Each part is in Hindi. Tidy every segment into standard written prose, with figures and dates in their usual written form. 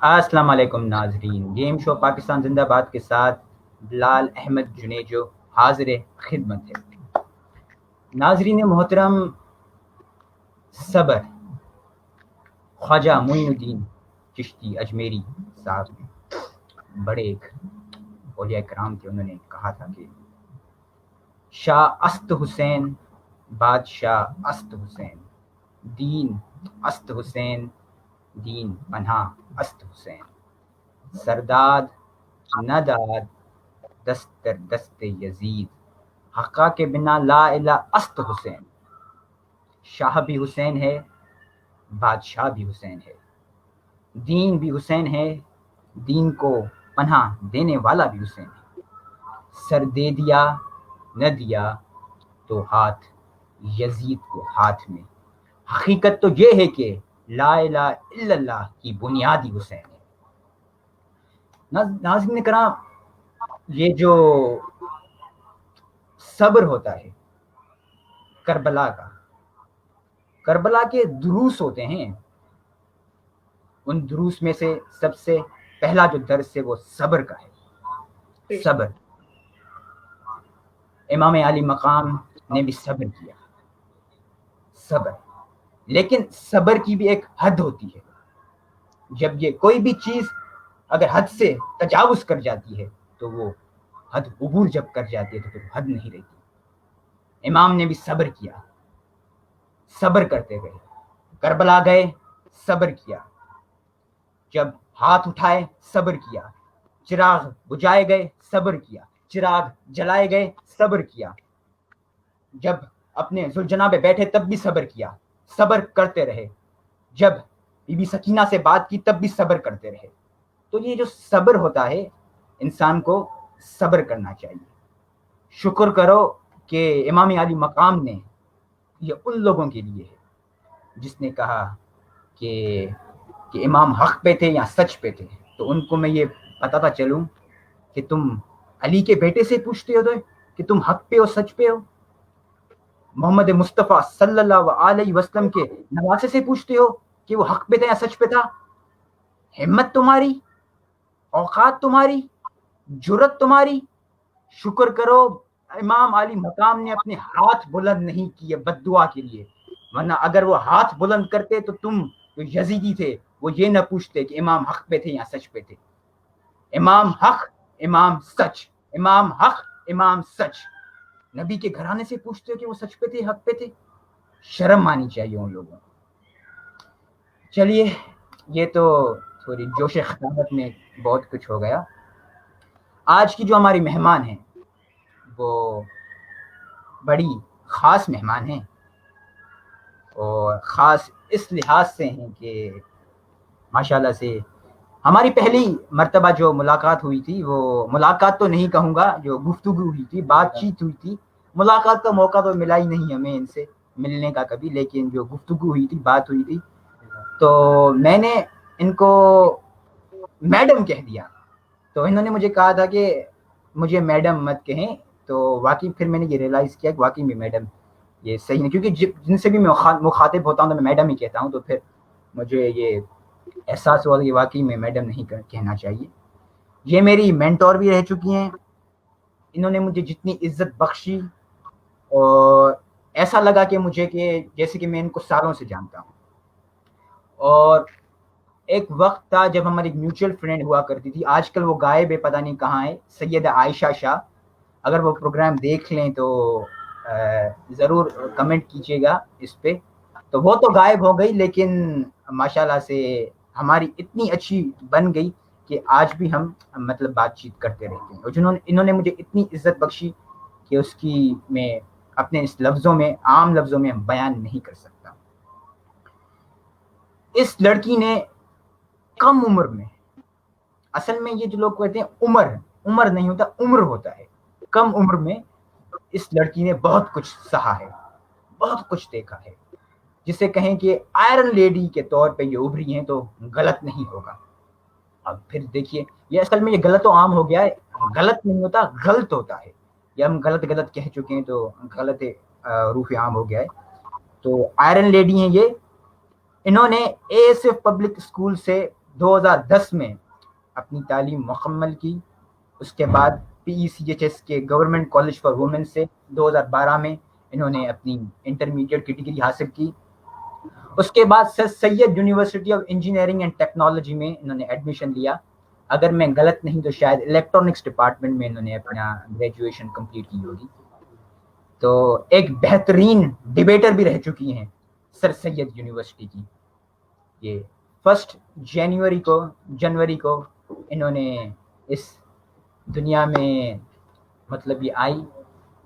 अस्सलाम वालेकुम नाजरीन। गेम शो पाकिस्तान जिंदाबाद के साथ बिलाल अहमद जुनेजो हाजिर खिदमत है। नाजरीन मोहतरम, सबर ख्वाजा मोइनुद्दीन चिश्ती अजमेरी साहब बड़े एक औलिया कराम थे। उन्होंने कहा था कि शाह अस्त हुसैन, बादशाह अस्त हुसैन, दीन अस्त हुसैन, दीन पनाह अस्त हुसैन, सरदाद नदाद दस्तर दस्ते यजीद, हक़ा के बिना ला इला अस्त हुसैन। शाह भी हुसैन है, बादशाह भी हुसैन है, दीन भी हुसैन है, दीन को पनाह देने वाला भी हुसैन है। सर दे दिया न दिया तो हाथ यजीद के हाथ में। हकीकत तो ये है कि ला इलाहा इल्लल्लाह की बुनियादी हुसैन है। नाज़रीन कराम, ये जो सब्र होता है करबला का, करबला के दुरूस होते हैं। उन दुरूस में से सबसे पहला जो दर्स है वो सब्र का है। सब्र, इमाम अली मकाम ने भी सब्र किया। सब्र, लेकिन सब्र की भी एक हद होती है। जब ये कोई भी चीज अगर हद से तजावुज कर जाती है तो वो हद उबूर जब कर जाती है तो फिर हद नहीं रहती। इमाम ने भी सब्र किया, सब्र करते गए, करबला गए, सब्र किया। जब हाथ उठाए सब्र किया, चिराग बुझाए गए सब्र किया, चिराग जलाए गए सब्र किया। जब अपने जुलजना पे बैठे तब भी सब्र किया, सब्र करते रहे। जब बीबी सकीना से बात की तब भी सब्र करते रहे। तो ये जो सब्र होता है, इंसान को सब्र करना चाहिए। शुक्र करो कि इमाम अली मकाम ने ये उन लोगों के लिए है जिसने कहा कि इमाम हक पे थे या सच पे थे। तो उनको मैं ये बताता चलूं कि तुम अली के बेटे से पूछते हो तो कि तुम हक पे हो, सच पे हो। मोहम्मद मुस्तफ़ा सल्लल्लाहु अलैहि वसल्लम के नवासे से पूछते हो कि वो हक पे था या सच पे था। हिम्मत तुम्हारी, औकात तुम्हारी, जुर्रत तुम्हारी। शुक्र करो इमाम अली मकाम ने अपने हाथ बुलंद नहीं किए बद्दुआ के लिए, वरना अगर वो हाथ बुलंद करते तो तुम जो यजीदी थे वो ये न पूछते कि इमाम हक पे थे या सच पे थे। इमाम हक, इमाम सच, इमाम हक, इमाम सच। नबी के घराने से पूछते हो कि वो सच पे थे, हक पे थे। शर्म आनी चाहिए उन लोगों को। चलिए, ये तो थोड़ी जोश खिलाफत में बहुत कुछ हो गया। आज की जो हमारी मेहमान हैं वो बड़ी ख़ास मेहमान हैं, और ख़ास इस लिहाज से हैं कि माशाल्लाह से हमारी पहली मर्तबा जो मुलाकात हुई थी, वो मुलाकात तो नहीं कहूँगा, जो गुफ्तगू हुई थी, बातचीत हुई थी। मुलाकात का मौका तो मिला ही नहीं हमें इनसे मिलने का कभी, लेकिन जो गुफ्तगू हुई थी, बात हुई थी, तो मैंने इनको मैडम कह दिया। तो इन्होंने मुझे कहा था कि मुझे मैडम मत कहें। तो वाकई फिर मैंने ये रियलाइज़ किया कि वाकई में मैडम ये सही नहीं, क्योंकि जिनसे भी मैं मुखातिब होता हूँ तो मैं मैडम ही कहता हूँ। तो फिर मुझे ये एहसास हुआ कि वाकई में मैडम नहीं कहना चाहिए। ये मेरी मेंटोर भी रह चुकी हैं। इन्होंने मुझे जितनी इज्जत बख्शी, और ऐसा लगा कि मुझे कि जैसे कि मैं इनको सालों से जानता हूँ। और एक वक्त था जब हमारी म्यूचुअल फ्रेंड हुआ करती थी, आजकल वो गायब है, पता नहीं कहाँ है, सैयदा आयशा शाह। अगर वो प्रोग्राम देख लें तो ज़रूर कमेंट कीजिएगा इस पे। तो वो तो गायब हो गई, लेकिन माशाल्लाह से हमारी इतनी अच्छी बन गई कि आज भी हम मतलब बातचीत करते रहते हैं। और जिन्होंने इन्होंने मुझे इतनी इज्जत बख्शी कि उसकी मैं अपने इस लफ्ज़ों में, आम लफ्ज़ों में बयान नहीं कर सकता। इस लड़की ने कम उम्र में, असल में ये जो लोग कहते हैं उम्र, उम्र नहीं होता, उम्र होता है। कम उम्र में इस लड़की ने बहुत कुछ सहा है, बहुत कुछ देखा है, जिसे कहें कि आयरन लेडी के तौर पे ये उभरी हैं तो गलत नहीं होगा। अब फिर देखिए, ये असल में ये गलत तो आम हो गया है, गलत नहीं होता, गलत होता है। ये हम गलत गलत कह चुके हैं तो गलत रूफ आम हो गया है। तो आयरन लेडी हैं ये। इन्होंने एएसएफ पब्लिक स्कूल से 2010 में अपनी तालीम मुकम्मल की। उसके बाद PECHS के गवर्नमेंट कॉलेज फॉर वुमेन से 2012 में इन्होंने अपनी इंटरमीडिएट की डिग्री हासिल की। उसके बाद sir Syed university of engineering and technology में इन्होंने एडमिशन लिया। अगर मैं गलत नहीं तो शायद इलेक्ट्रॉनिक्स डिपार्टमेंट में इन्होंने अपना ग्रेजुएशन कंप्लीट की होगी। तो एक बेहतरीन डिबेटर भी रह चुकी हैं सर सैयद यूनिवर्सिटी की। ये 1 जनवरी को इन्होंने इस दुनिया में मतलब ये आई,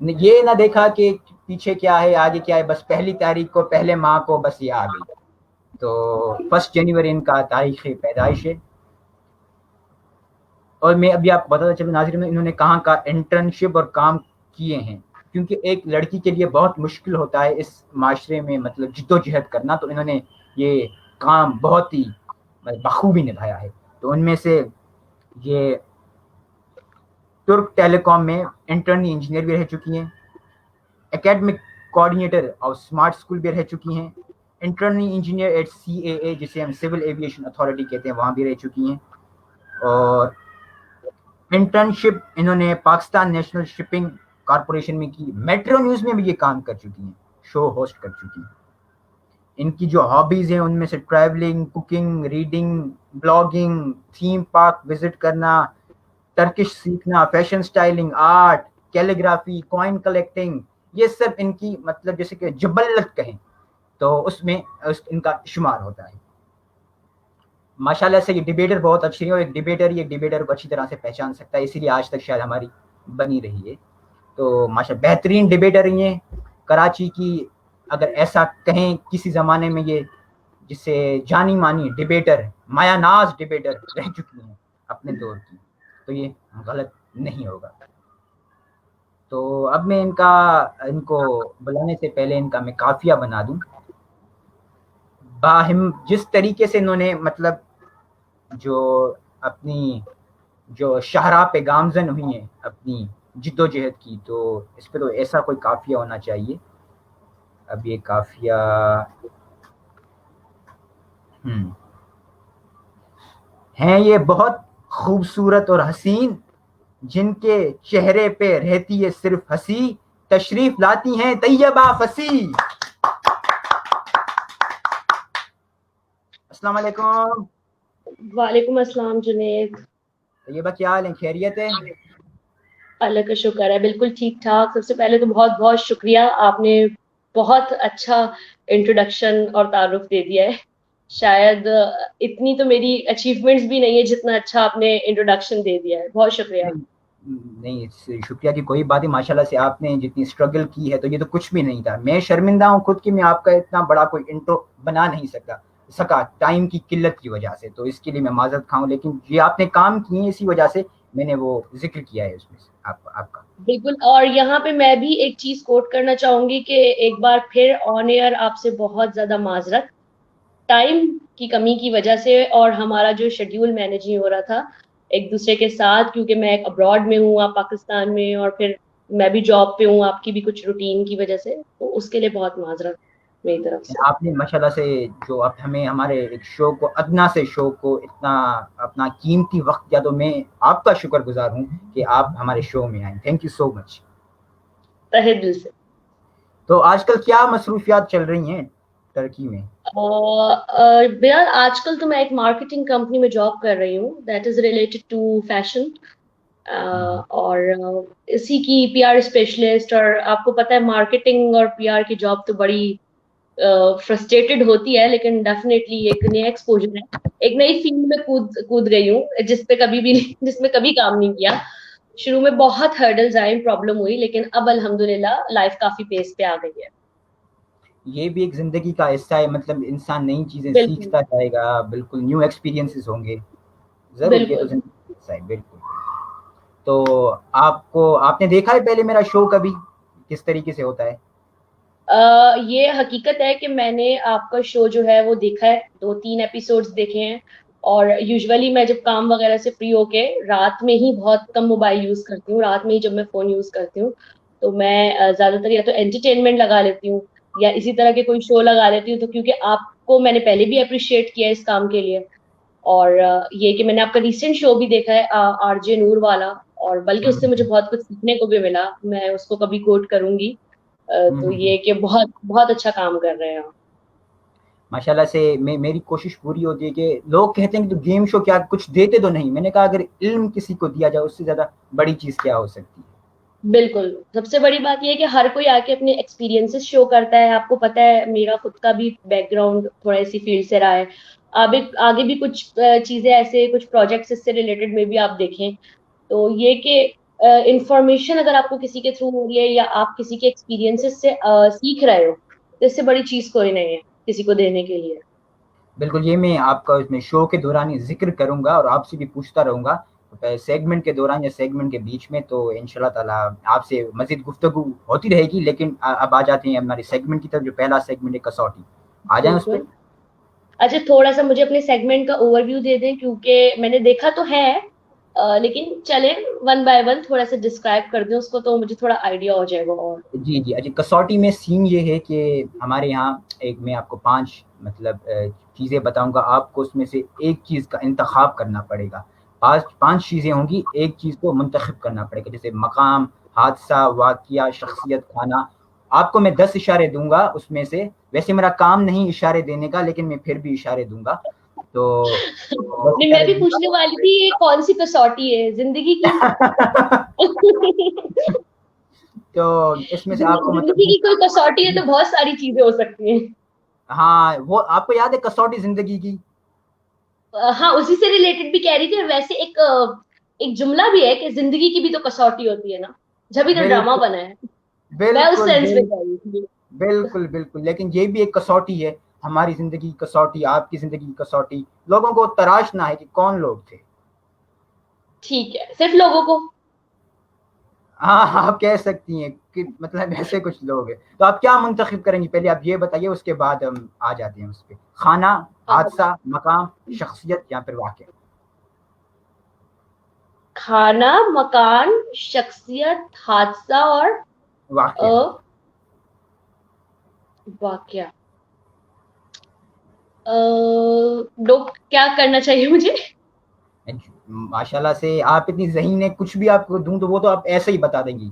ये ना देखा कि पीछे क्या है आगे क्या है, बस पहली तारीख को पहले माह को बस ये आ गई। तो 1 जनवरी इनका तारीख पैदाइश है। और मैं अभी आपको बताता चलूं नाज़रीन, इन्होंने कहाँ का इंटर्नशिप और काम किए हैं, क्योंकि एक लड़की के लिए बहुत मुश्किल होता है इस माशरे में मतलब जिद्दोजहद करना। तो इन्होंने ये काम बहुत ही बखूबी निभाया है। तो उनमें से ये तुर्क टेलीकॉम में इंटर्नी इंजीनियर भी रह चुकी हैं, एकेडमिक कोऑर्डिनेटर और स्मार्ट स्कूल भी रह चुकी हैं, इंटर्नी इंजीनियर एट CAA जिसे हम सिविल एविएशन अथॉरिटी कहते हैं वहाँ भी रह चुकी हैं, और इंटर्नशिप इन्होंने पाकिस्तान नेशनल शिपिंग कॉरपोरेशन में की। मेट्रो न्यूज़ में भी ये काम कर चुकी हैं, शो होस्ट कर चुकी हैं। इनकी जो हॉबीज़ हैं उनमें से travelling, cooking, reading, blogging, theme park visit करना, टर्किश सीखना, fashion styling, art, calligraphy, coin collecting, ये सब इनकी मतलब जैसे कि जबल्लत कहें तो उसमें इनका शुमार होता है। माशाल्लाह से ये डिबेटर बहुत अच्छी है, और एक डिबेटर को अच्छी तरह से पहचान सकता है, इसीलिए आज तक शायद हमारी बनी रही है। तो माशाल्लाह बेहतरीन डिबेटर ये कराची की, अगर ऐसा कहें किसी ज़माने में ये जिसे जानी मानी डिबेटर, मायानाज डिबेटर रह चुकी हैं अपने दौर की, तो ये गलत नहीं होगा। तो अब मैं इनको बुलाने से पहले इनका मैं काफिया बना दूं। बाहिम जिस तरीके से इन्होंने मतलब जो अपनी जो शाहरा पे गामजन हुई हैं अपनी जिद्दोजहद की, तो इस पे तो ऐसा कोई काफिया होना चाहिए। अब ये काफिया हैं ये बहुत खूबसूरत और हसीन, जिनके चेहरे पे रहती है सिर्फ हंसी, तशरीफ लाती हैं तैयबा फसी। अस्सलाम वालेकुम। वालेकुम अस्सलाम जुनेद। तैयबा क्या हाल है, खैरियत है? अल्लाह का शुक्र है, बिल्कुल ठीक ठाक। सबसे पहले तो बहुत बहुत शुक्रिया, आपने बहुत अच्छा इंट्रोडक्शन और तारुफ दे दिया है। शायद इतनी तो मेरी अचीवमेंट्स भी नहीं है जितना अच्छा आपने इंट्रोडक्शन दे दिया है, बहुत शुक्रिया। नहीं शुक्रिया की कोई बात नहीं, माशाल्लाह से आपने जितनी स्ट्रगल की है तो ये तो कुछ भी नहीं था। मैं शर्मिंदा हूँ खुद कि मैं आपका इतना बड़ा कोई इंट्रो बना नहीं सका टाइम की किल्लत की वजह से, तो इसके लिए मैं माजरत खाऊं, लेकिन ये आपने काम किए इसी वजह से मैंने वो जिक्र किया है उसमें से आपका। बिल्कुल, और यहाँ पे मैं भी एक चीज कोट करना चाहूंगी कि एक बार फिर ऑन एयर आपसे बहुत ज्यादा माजरत, टाइम की कमी की वजह से, और हमारा जो शेड्यूल मैनेज नहीं हो रहा था एक दूसरे के साथ, क्योंकि मैं अब्रॉड में हूँ, आप पाकिस्तान में, और फिर मैं भी जॉब पे हूँ आपकी भी कुछ रूटीन की वजह से, तो उसके लिए बहुत माजरत मेरी तरफ से। आपने माशाल्लाह से जो अब हमें हमारे एक शो को अदना से शो को इतना अपना कीमती वक्त दिया, तो मैं आपका शुक्रगुजार हूँ कि आप हमारे शो में आए। Thank you so much. तहे दिल से। तो आजकल क्या मसरूफियात चल रही हैं टर्की में? यार आजकल तो मैं एक मार्केटिंग कंपनी में जॉब कर रही हूँ, that is related to fashion, और इसी की पीआर स्पेशलिस्ट। और आपको पता है मार्केटिंग और पीआर की जॉब तो बड़ी फ्रस्ट्रेटेड होती है, लेकिन डेफिनेटली एक नया एक्सपोजर है, एक नई फील्ड में कूद कूद गई हूँ जिसमें कभी काम नहीं किया। शुरू में बहुत हर्डल्स आए, प्रॉब्लम हुई, लेकिन अब अल्हम्दुलिल्लाह लाइफ काफी पेस पे आ गई है। ये भी एक जिंदगी का हिस्सा है, मतलब इंसान नई चीजें बिल्कुल सीखता जाएगा, बिल्कुल न्यू एक्सपीरियंसेस होंगे, जरूर ये तो बिल्कुल। जिंदगी का हिस्सा है बिल्कुल। तो आपको आपने देखा है पहले मेरा शो कभी किस तरीके से होता है? ये हकीकत है कि मैंने आपका शो जो है वो देखा है, 2-3 एपिसोड्स देखे हैं। और यूजुअली मैं जब काम वगैरह से फ्री होके रात में ही बहुत कम मोबाइल यूज करती हूँ, रात में ही जब मैं फोन यूज करती हूँ, तो मैं ज्यादातर या तो एंटरटेनमेंट लगा लेती हूँ या इसी तरह के कोई शो लगा लेती हूँ। तो क्योंकि आपको मैंने पहले भी अप्रिशिएट किया इस काम के लिए, और ये कि मैंने आपका रिसेंट शो भी देखा है आरजे नूर वाला, और बल्कि उससे मुझे बहुत कुछ सीखने को भी मिला, मैं उसको कभी कोट करूंगी। तो हम्म। ये कि बहुत बहुत अच्छा काम कर रहे हैं आप। माशाल्लाह से मेरी कोशिश पूरी होती है कि लोग कहते हैं कि तो गेम शो क्या कुछ देते तो नहीं, मैंने कहा अगर इल्म किसी को दिया जाए उससे ज़्यादा बड़ी चीज़ क्या हो सकती है। बिल्कुल, सबसे बड़ी बात ये है कि हर कोई आके अपने एक्सपीरियंसेस शो करता है। आपको पता है मेरा खुद का भी बैकग्राउंड थोड़ा इसी फील्ड से रहा है। आगे आगे भी कुछ चीजें ऐसे कुछ प्रोजेक्ट्स इससे रिलेटेड में भी आप देखें, तो ये कि इंफॉर्मेशन अगर आपको किसी के थ्रू हो रही है या आप किसी के एक्सपीरियंसेस से सीख रहे हो, तो इससे बड़ी चीज कोई नहीं है किसी को देने के लिए। बिल्कुल, ये मैं आपका इसमें शो के दौरान ही ज़िक्र करूँगा और आपसे भी पूछता रहूँगा, सेगमेंट के दौरान या सेगमेंट के बीच में, तो इंशाल्लाह ताला आपसे मज़ीद गुफ्तगू होती रहेगी। लेकिन अब आ जाते हैं हमारे सेगमेंट की तरफ, जो पहला सेगमेंट है कसौटी। आ जाएँ उस पे? बिल्कुल। अच्छा, थोड़ा सा मुझे अपने सेगमेंट का ओवरव्यू दे दें, क्योंकि मैंने देखा तो है, लेकिन चले वन बाय वन थोड़ा सा डिस्क्राइब कर दें उसको, तो मुझे थोड़ा आइडिया हो जाएगा। और जी, जी। अच्छा, कसौटी में सीन ये है कि हमारे यहाँ एक मैं आपको 5 मतलब चीज़ें बताऊँगा, आपको उसमें से एक चीज़ का इंतख़ाब करना पड़ेगा। 5 चीज़ें होंगी, एक चीज़ को मुंतख़िब करना पड़ेगा, जैसे मकाम, हादसा, वाक़या, शख़्सियत, खाना। आपको मैं 10 इशारे दूँगा उसमें से, वैसे मेरा काम नहीं इशारे देने का, लेकिन मैं फिर भी इशारे दूँगा। तो 10 नहीं, मैं इशारे भी दूँगा। पूछने वाली थी ये कौन सी कसौटी है, जिंदगी की? तो इसमें से आपको मतलब जिंदगी की कोई कसौटी है तो बहुत सारी चीजें हो सकती हैं। हाँ, वो आपको याद है कसौटी ज़िंदगी की? हाँ, उसी से रिलेटेड भी कह रही थी। और वैसे एक जुमला भी है कि जिंदगी की भी तो कसौटी होती है ना, जब भी तो ड्रामा बिल्कुल, बना है। मैं उस बिल्कुल, सेंस में कह रही थी। बिल्कुल, बिल्कुल। लेकिन ये भी एक कसौटी है, हमारी ज़िंदगी की कसौटी, आपकी ज़िंदगी की कसौटी। लोगों को तराशना है कि कौन लोग थे। ठीक है, सिर्फ लोगों को। हाँ, आप कह सकती हैं कि मतलब ऐसे कुछ लोग हैं। तो आप क्या मुंतखब करेंगी? पहले आप ये बताइए, उसके बाद हम आ जाते हैं उस पे। खाना, आप बताओ। हादसा, मकाम, शख्सियत या फिर वाक़या? खाना, मकान, शख्सियत, हादसा और वाक़या। वाकया। लोग क्या करना चाहिए मुझे? माशाल्लाह से आप इतनी ज़हीन हैं, कुछ भी आपको दूँ तो वो तो आप ऐसे ही बता देंगी।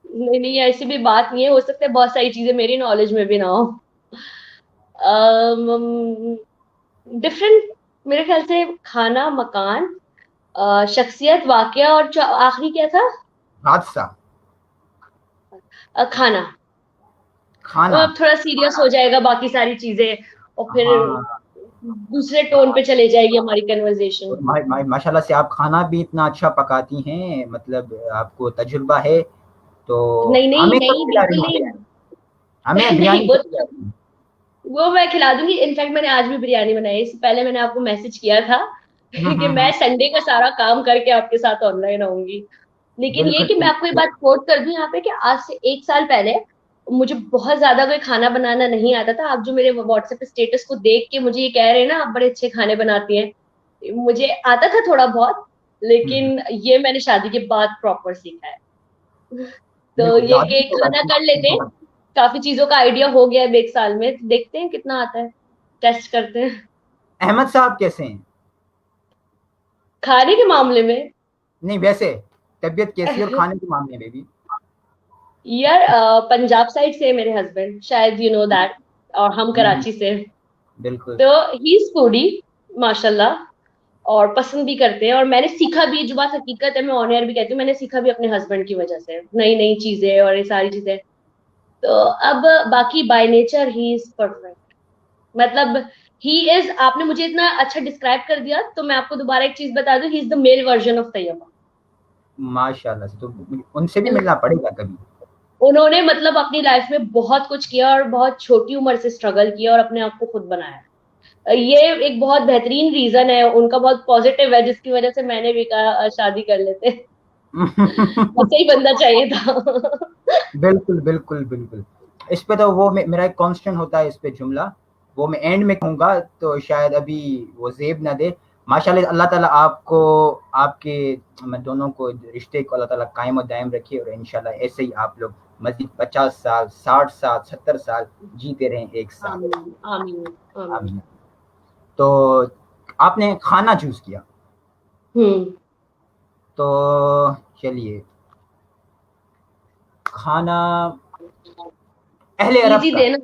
नहीं नहीं, ऐसी भी बात नहीं है, हो सकता है बहुत सारी चीजें मेरी नॉलेज में भी ना हो। डिफरेंट, मेरे ख्याल से खाना, मकान, शख्सियत, वाकया, और आखिरी क्या था? हादसा, खाना। खाना। अब थोड़ा सीरियस हो जाएगा बाकी सारी चीजें, और फिर हाँ। दूसरे टोन पे चले जाएगी हमारी कन्वर्सेशन। और माशाल्लाह से आप खाना भी इतना अच्छा पकाती हैं, मतलब आपको तजुर्बा है। तो नहीं नहीं हमें कब नहीं, खिला बिल्कुल रही हैं? नहीं। हमें नहीं, बिरयानी कब खिला रही हैं? वो मैं खिला दूंगी। इनफैक्ट मैंने आज भी बिरयानी बनाई, इससे पहले मैंने आपको मैसेज किया था कि मैं हम्म। संडे का सारा काम करके आपके साथ ऑनलाइन आऊंगी। लेकिन ये बिल्कुल, कि मैं आपको ये बिल्कुल। बात कोट कर दूं यहाँ पे कि आज से 1 साल पहले मुझे बहुत ज्यादा कोई खाना बनाना नहीं आता था। आप जो मेरे व्हाट्सएप स्टेटस को देख के मुझे ये कह रहे हैं ना, आप बड़े अच्छे खाने बनाती हैं, मुझे आता था थोड़ा बहुत, हम्म। लेकिन ये मैंने शादी के बाद प्रॉपर सीखा है। तो बिल्कुल, ये लाजमी कि होगा खाना कर लेते हैं, कि काफी चीजों का आइडिया हो गया है अब 1 साल में, तो देखते हैं कितना आता है, टेस्ट करते हैं। अहमद साहब कैसे हैं? खाने के मामले में नहीं, वैसे तबीयत कैसी है और खाने के मामले में भी? यार, पंजाब साइड से है मेरे हस्बैंड, शायद यू नो दैट, और हम हम्म। कराची से हैं। बिल्कुल। तो ही इज फूडी, माशाल्लाह, और पसंद भी करते हैं। और मैंने सीखा भी, जो बात हकीकत है मैं ऑन एयर भी कहती हूँ, मैंने सीखा भी अपने हस्बैंड की वजह से नई नई चीजें और ये सारी चीजें। तो अब बाकी by nature he is perfect, मतलब ही इज, आपने मुझे इतना अच्छा डिस्क्राइब कर दिया, तो मैं आपको दोबारा एक चीज बता दूं, he is the male version of Tayyaba. माशाल्लाह से, तो उनसे भी मिलना पड़ेगा कभी। उन्होंने मतलब अपनी लाइफ में बहुत कुछ किया और बहुत छोटी उम्र से स्ट्रगल किया और अपने आप को खुद बनाया। ये एक बहुत बेहतरीन रीजन है उनका, बहुत पॉजिटिव है, जिसकी वजह से मैंने भी कहा शादी कर लेते। ऐसा ही बंदा चाहिए था। बिल्कुल, बिल्कुल, बिल्कुल। इस पे तो वो मेरा एक कांस्टेंट होता है इस पे जुमला, वो मैं एंड में कहूँगा, तो शायद अभी वो ज़ेब ना दे। माशाल्लाह, अल्लाह ताला आपको, आपके मैं दोनों को रिश्ते को अल्लाह ताला कायम और दायम रखे, और इंशाल्लाह ऐसे ही आप लोग मज़ीद 50 साल, 60 साल, 70 साल जीते रहें एक साथ। आमीन आमीन आमीन। आमीन। तो आपने खाना चूज किया, तो चलिए खाना अहले अरब इजी का। देना।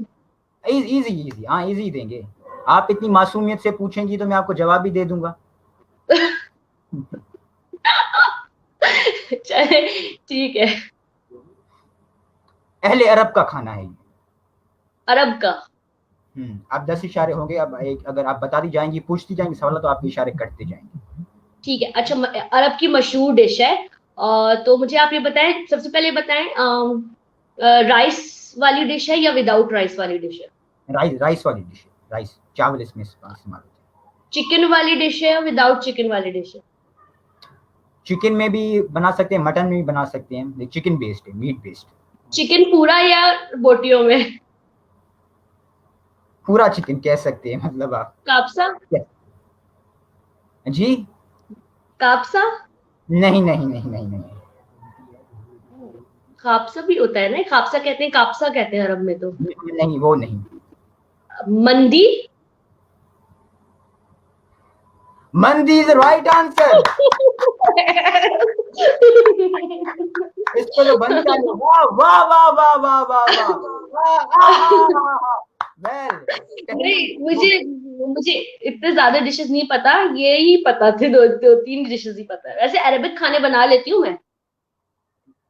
इजी इजी, हाँ इजी देंगे। आप इतनी मासूमियत से पूछेंगी तो मैं आपको जवाब भी दे दूंगा। चले ठीक है। अहले अरब का खाना है ये। अरब का। अब 10 इशारे होंगे। अब एक अगर आप बताती जाएंगी, पूछती जाएंगी सवाल, तो आप इशारे करते जाएंगे। ठीक है, अच्छा अरब की मशहूर डिश है। तो मुझे आप ये बताएं, सबसे पहले बताएं, राइस वाली डिश है या विदाउट राइस वाली डिश है? राइस, राइस वाली डिश है। राइस, चावल इसमें इस्तेमाल होते हैं। चिकन वाली डिश है या विदाउट चिकन वाली डिश है? चिकन में भी बना सकते हैं, मटन में भी बना सकते हैं, चिकन बेस्ड है, मीट बेस्ड। चिकन पूरा या बोटियों में? पूरा चिकन कह सकते हैं, मतलब आप। कापसा। जी कापसा। नहीं नहीं नहीं नहीं नहीं। खापसा भी होता है ना, खापसा कहते हैं, कापसा कहते हैं अरब में तो। नहीं वो नहीं। मंदी। मंदी इज राइट आंसर। इस पर तो बनता है। वाह वाह वाह वाह वाह वाह वाह। वेल नहीं, मुझे मुझे इतने ज्यादा डिशेस नहीं पता, ये ही पता थे, दो दो तीन डिशेस ही पता है। वैसे अरेबिक खाने बना लेती हूँ मैं।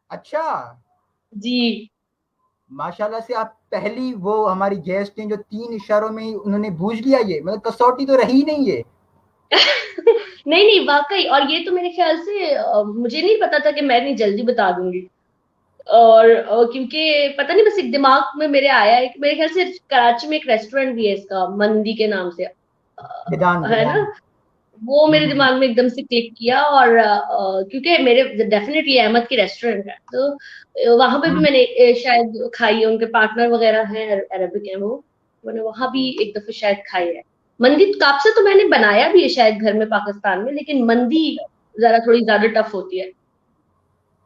अच्छा, जी। माशाल्लाह से आप पहली वो हमारी गेस्ट हैं जो 3 इशारों में ही उन्होंने बूझ लिया। ये मतलब कसौटी तो रही नहीं ये। नहीं नहीं, वाकई। और ये तो मेरे ख्याल से मुझे नहीं पता था कि मैं इतनी जल्दी बता दूंगी। और क्योंकि पता नहीं, बस एक दिमाग में मेरे आया है कि मेरे ख्याल से कराची में एक रेस्टोरेंट भी है इसका, मंदी के नाम से, विदान है विदान। ना? वो मेरे हम्म। दिमाग में एकदम से क्लिक किया। और क्योंकि मेरे डेफिनेटली अहमद की रेस्टोरेंट है, तो वहां पे भी हम्म। मैंने शायद खाई है, उनके पार्टनर वगैरह हैं अरबिक है वो। मैंने वहां भी एक दफे शायद खाई है। मंदी काबसा तो मैंने बनाया भी है शायद घर में पाकिस्तान में, लेकिन मंदी जरा थोड़ी ज्यादा टफ होती है।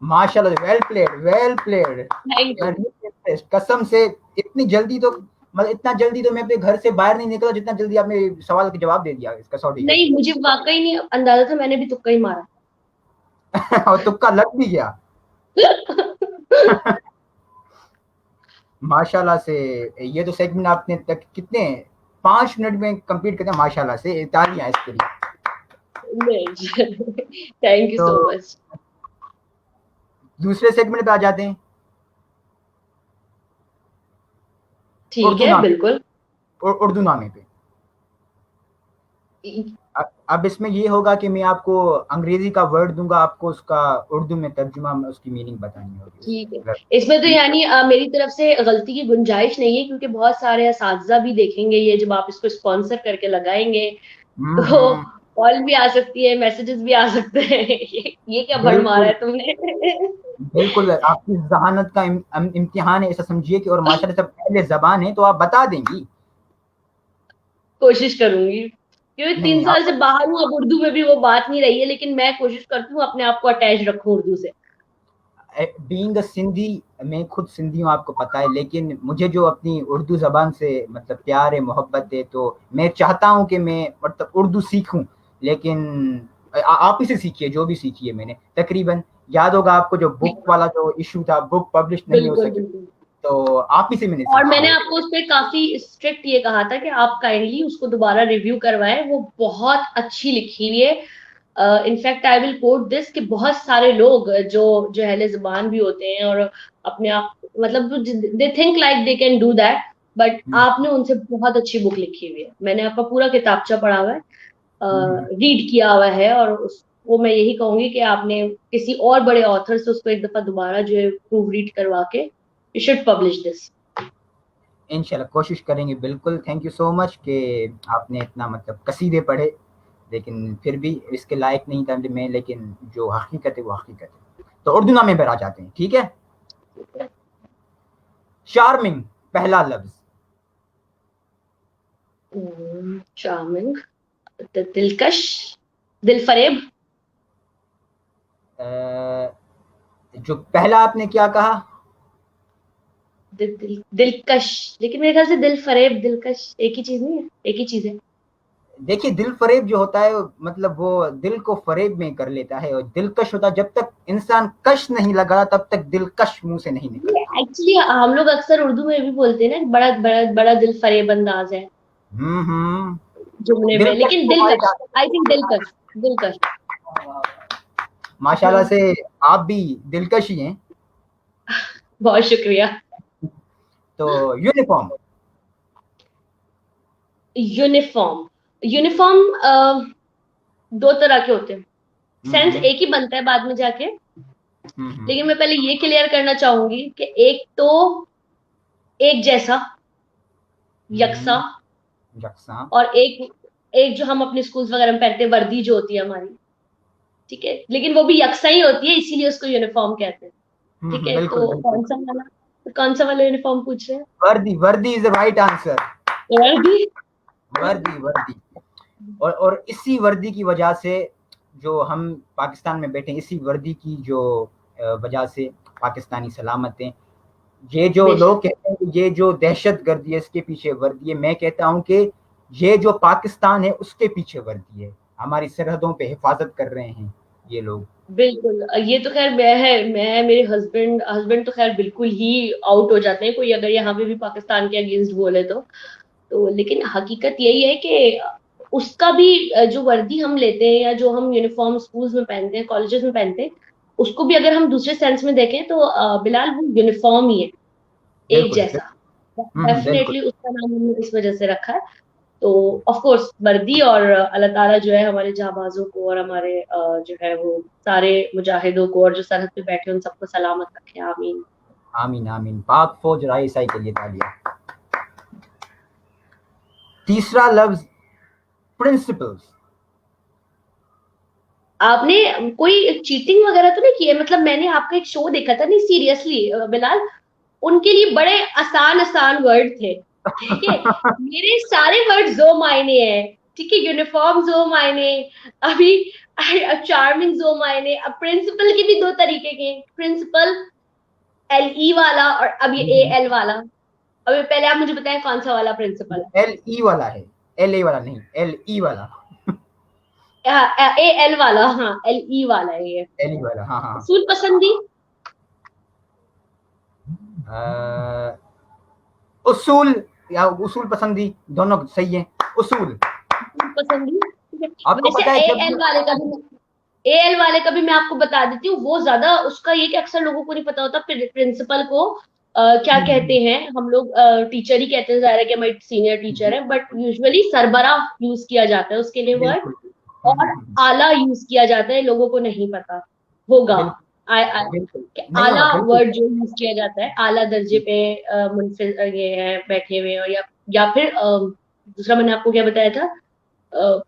माशाल्लाह, well played, well played. Thank you. कसम से इतनी जल्दी तो, मतलब इतना जल्दी तो मैं अपने घर से बाहर नहीं निकला जितना जल्दी आपने सवाल का जवाब दे दिया इस कसौटी का। नहीं, मुझे वाकई नहीं अंदाजा था, मैंने भी तुक्का ही मारा। और तुक्का लग भी गया। माशाल्लाह से। ये तो सेगमेंट आपने तक कितने 5 मिनट में कंप्लीट कर दिया, माशाल्लाह से, तालियां इसके लिए। थैंक यू तो सो मच। दूसरे सेगमेंट पे आ जाते हैं। ठीक उर्दू है, नामे, बिल्कुल। उर्दू नामे पे। अब इसमें ये होगा कि मैं आपको अंग्रेजी का वर्ड दूंगा, आपको उसका उर्दू में तर्जुमा में उसकी मीनिंग बतानी ठीक है। होगी। इसमें तो यानी मेरी तरफ से गलती की गुंजाइश नहीं है, क्योंकि बहुत सारे असातिज़ा भी देखेंगे ये जब आप इसको स्पॉन्सर करके लगाएंगे। तो हम्म। कॉल भी आ सकती है, मैसेजेस भी आ सकते हैं। ये क्या भड़ मारा बिल्कुल है तुमने? बिल्कुल, आपकी जहानत का इम्तिहान है, ऐसा समझिए कि, और माशाल्लाह से पहले जबान है तो आप बता देंगी। कोशिश करूंगी, क्योंकि नहीं तीन नहीं, साल से आप बाहर हूँ, अब उर्दू में भी वो बात नहीं रही है, लेकिन मैं कोशिश करती हूँ अपने आप को अटैच रखूं उर्दू से। बीइंग अ सिंधी, मैं खुद सिंधी हूँ आपको पता है, लेकिन मुझे जो अपनी उर्दू जबान से मतलब प्यार है, मोहब्बत है, तो मैं चाहता हूँ कि मैं मतलब उर्दू सीखूं। लेकिन आप ही से सीखिए, जो भी सीखी है मैंने तकरीबन। याद होगा आपको जो बुक वाला जो इशू था, बुक पब्लिश नहीं हो बिल्कुल सकी, बिल्कुल। तो आप ही से मैंने और सीखी मैंने है। आपको उस पे काफी स्ट्रिक्ट ये कहा था कि आप काइंडली उसको दोबारा रिव्यू करवाएं, वो बहुत अच्छी लिखी हुई है। In fact I will quote this कि बहुत सारे लोग जो जो अहले जुबान भी होते हैं और अपने आप, मतलब they think like they can do that, but hmm, आपने उनसे बहुत अच्छी बुक लिखी हुई है। मैंने आपका पूरा किताबचा पढ़ा हुआ है, हम्म। रीड किया हुआ है, और वो मैं यही कहूंगी कि आपने किसी और बड़े ऑथर से उसको एक दफा दोबारा जो है प्रूव रीड करवा के यू शुड पब्लिश दिस। इंशाल्लाह कोशिश करेंगे, बिल्कुल। थैंक यू सो मच कि आपने इतना मतलब कसीदे पढ़े, लेकिन फिर भी इसके लायक नहीं था मैं, लेकिन जो हकीकत है वो हकीकत है। तो उर्दू नामे पर आ जाते हैं, ठीक है। चार्मिंग, पहला लफ्ज। चार्मिंग, दिलकश, दिलफरेब। जो पहला आपने क्या कहा? दिलकश, लेकिन मेरे ख्याल से दिलफरेब दिलकश एक ही चीज नहीं है, एक ही चीज है। देखिए दिल फरेब जो होता है मतलब वो दिल को फरेब में कर लेता है, और दिलकश होता है जब तक इंसान कश नहीं लगा तब तक दिलकश मुंह से नहीं निकलता। एक्चुअली हम लोग अक्सर उर्दू में भी बोलते हैं ना कि बड़ा बड़ा बड़ा दिल फरेब अंदाज है हम्म। जुमले में, दिलकश लेकिन को हमारे दिलकश, गाने आई थिंक दिलकश, दिलकश। माशाल्लाह से आप भी दिलकश ही हैं। बहुत शुक्रिया। तो यूनिफॉर्म। यूनिफॉर्म, यूनिफॉर्म दो तरह के होते हैं, सेंस हम्म एक ही बनता है बाद में जाके। हम्म। लेकिन मैं पहले ये क्लियर करना चाहूंगी कि एक तो एक जैसा, यकसा, हम्म, यकसा। और एक एक जो हम अपने स्कूल्स वगैरह में पहनते हैं, वर्दी जो होती है हमारी, ठीक है, लेकिन वो भी यकसा ही होती है, इसीलिए उसको यूनिफॉर्म कहते हैं। ठीक है, बिल्कुल तो बिल्कुल। कौन सा वाला यूनिफॉर्म पूछ रहे हैं? वर्दी, वर्दी इज द राइट आंसर। वर्दी। वर्दी वर्दी। और इसी वर्दी की वजह से जो हम पाकिस्तान में बैठे हैं, इसी वर्दी की जो वजह से पाकिस्तानी सलामत हैं। ये जो बेशक। लोग कहते हैं कि ये जो दहशत गर्दी है इसके पीछे वर्दी है, मैं कहता हूं कि ये जो पाकिस्तान है उसके पीछे वर्दी है। हमारी सरहदों पे हिफाजत कर रहे हैं ये लोग। बिल्कुल, ये तो खैर मैं मेरे हस्बैंड हस्बैंड तो खैर बिल्कुल ही आउट हो जाते हैं कोई अगर यहाँ पे भी पाकिस्तान के अगेंस्ट बोले तो लेकिन हकीकत यही है कि उसका भी जो वर्दी हम लेते हैं या जो हम यूनिफॉर्म स्कूल्स में पहनते हैं, कॉलेजेस में पहनते हैं, उसको भी अगर हम दूसरे सेंस में देखें तो बिलाल वो यूनिफॉर्म ही है, एक बिल्कुल जैसा। बिल्कुल। डेफिनेटली उसका नाम हमने इस वजह से रखा है। तो ऑफ कोर्स वर्दी, और अल्लाह ताला जो है हमारे जाबाजों को और हमारे जो है वो सारे मुजाहिदों को और जो सरहद पे बैठे उन सबको सलामत रखे, आमीन। आमीन आमीन। पाक फौज राइसाई के लिए तालियां। तीसरा लफ्ज प्रिंसिपल्स। आपने कोई चीटिंग वगैरह तो नहीं की है? मतलब मैंने आपका एक शो देखा था, नहीं सीरियसली बिलाल, उनके लिए बड़े आसान आसान वर्ड थे, ठीक है, मेरे सारे वर्ड जो मायने हैं, ठीक है, यूनिफॉर्म जो मायने, अभी चार्मिंग जो मायने, अब प्रिंसिपल के भी दो तरीके के, प्रिंसिपल एल ई वाला और अब ये ए एल वाला। अभी पहले आप मुझे बताएं कौन सा वाला प्रिंसिपल एल ई वाला है, एल ए वाला नहीं, एल ई वाला। है? ए एल वाला, हाँ एल ई वाला है ये। एल ई वाला, हाँ हाँ। उसूल पसंदी। उसूल या उसूल पसंदी दोनों सही है। उसूल। उसूल पसंदी, ठीक है। आपको वैसे पता है ए जब एल वाले का भी, ए एल वाले का भी मैं आपको बता देती हूँ, वो ज्यादा उसका ये कि अक्सर लोगों को नहीं पता होता प्रिंसिपल को क्या कहते हैं। हम लोग टीचर ही कहते हैं, जाहिर है कि हमारी सीनियर टीचर है, बट यूजुअली सरबरा यूज किया जाता है उसके लिए वर्ड, बिल्कुल। और आला यूज किया जाता है, लोगों को नहीं पता होगा। बिल्कुल बिल्कुल कि नहीं आला होगा, बिल्कुल। वर्ड जो यूज किया जाता है, आला दर्जे पे मुनफिज ये है बैठे हुए, और या फिर दूसरा मैंने आपको क्या बताया था, अ,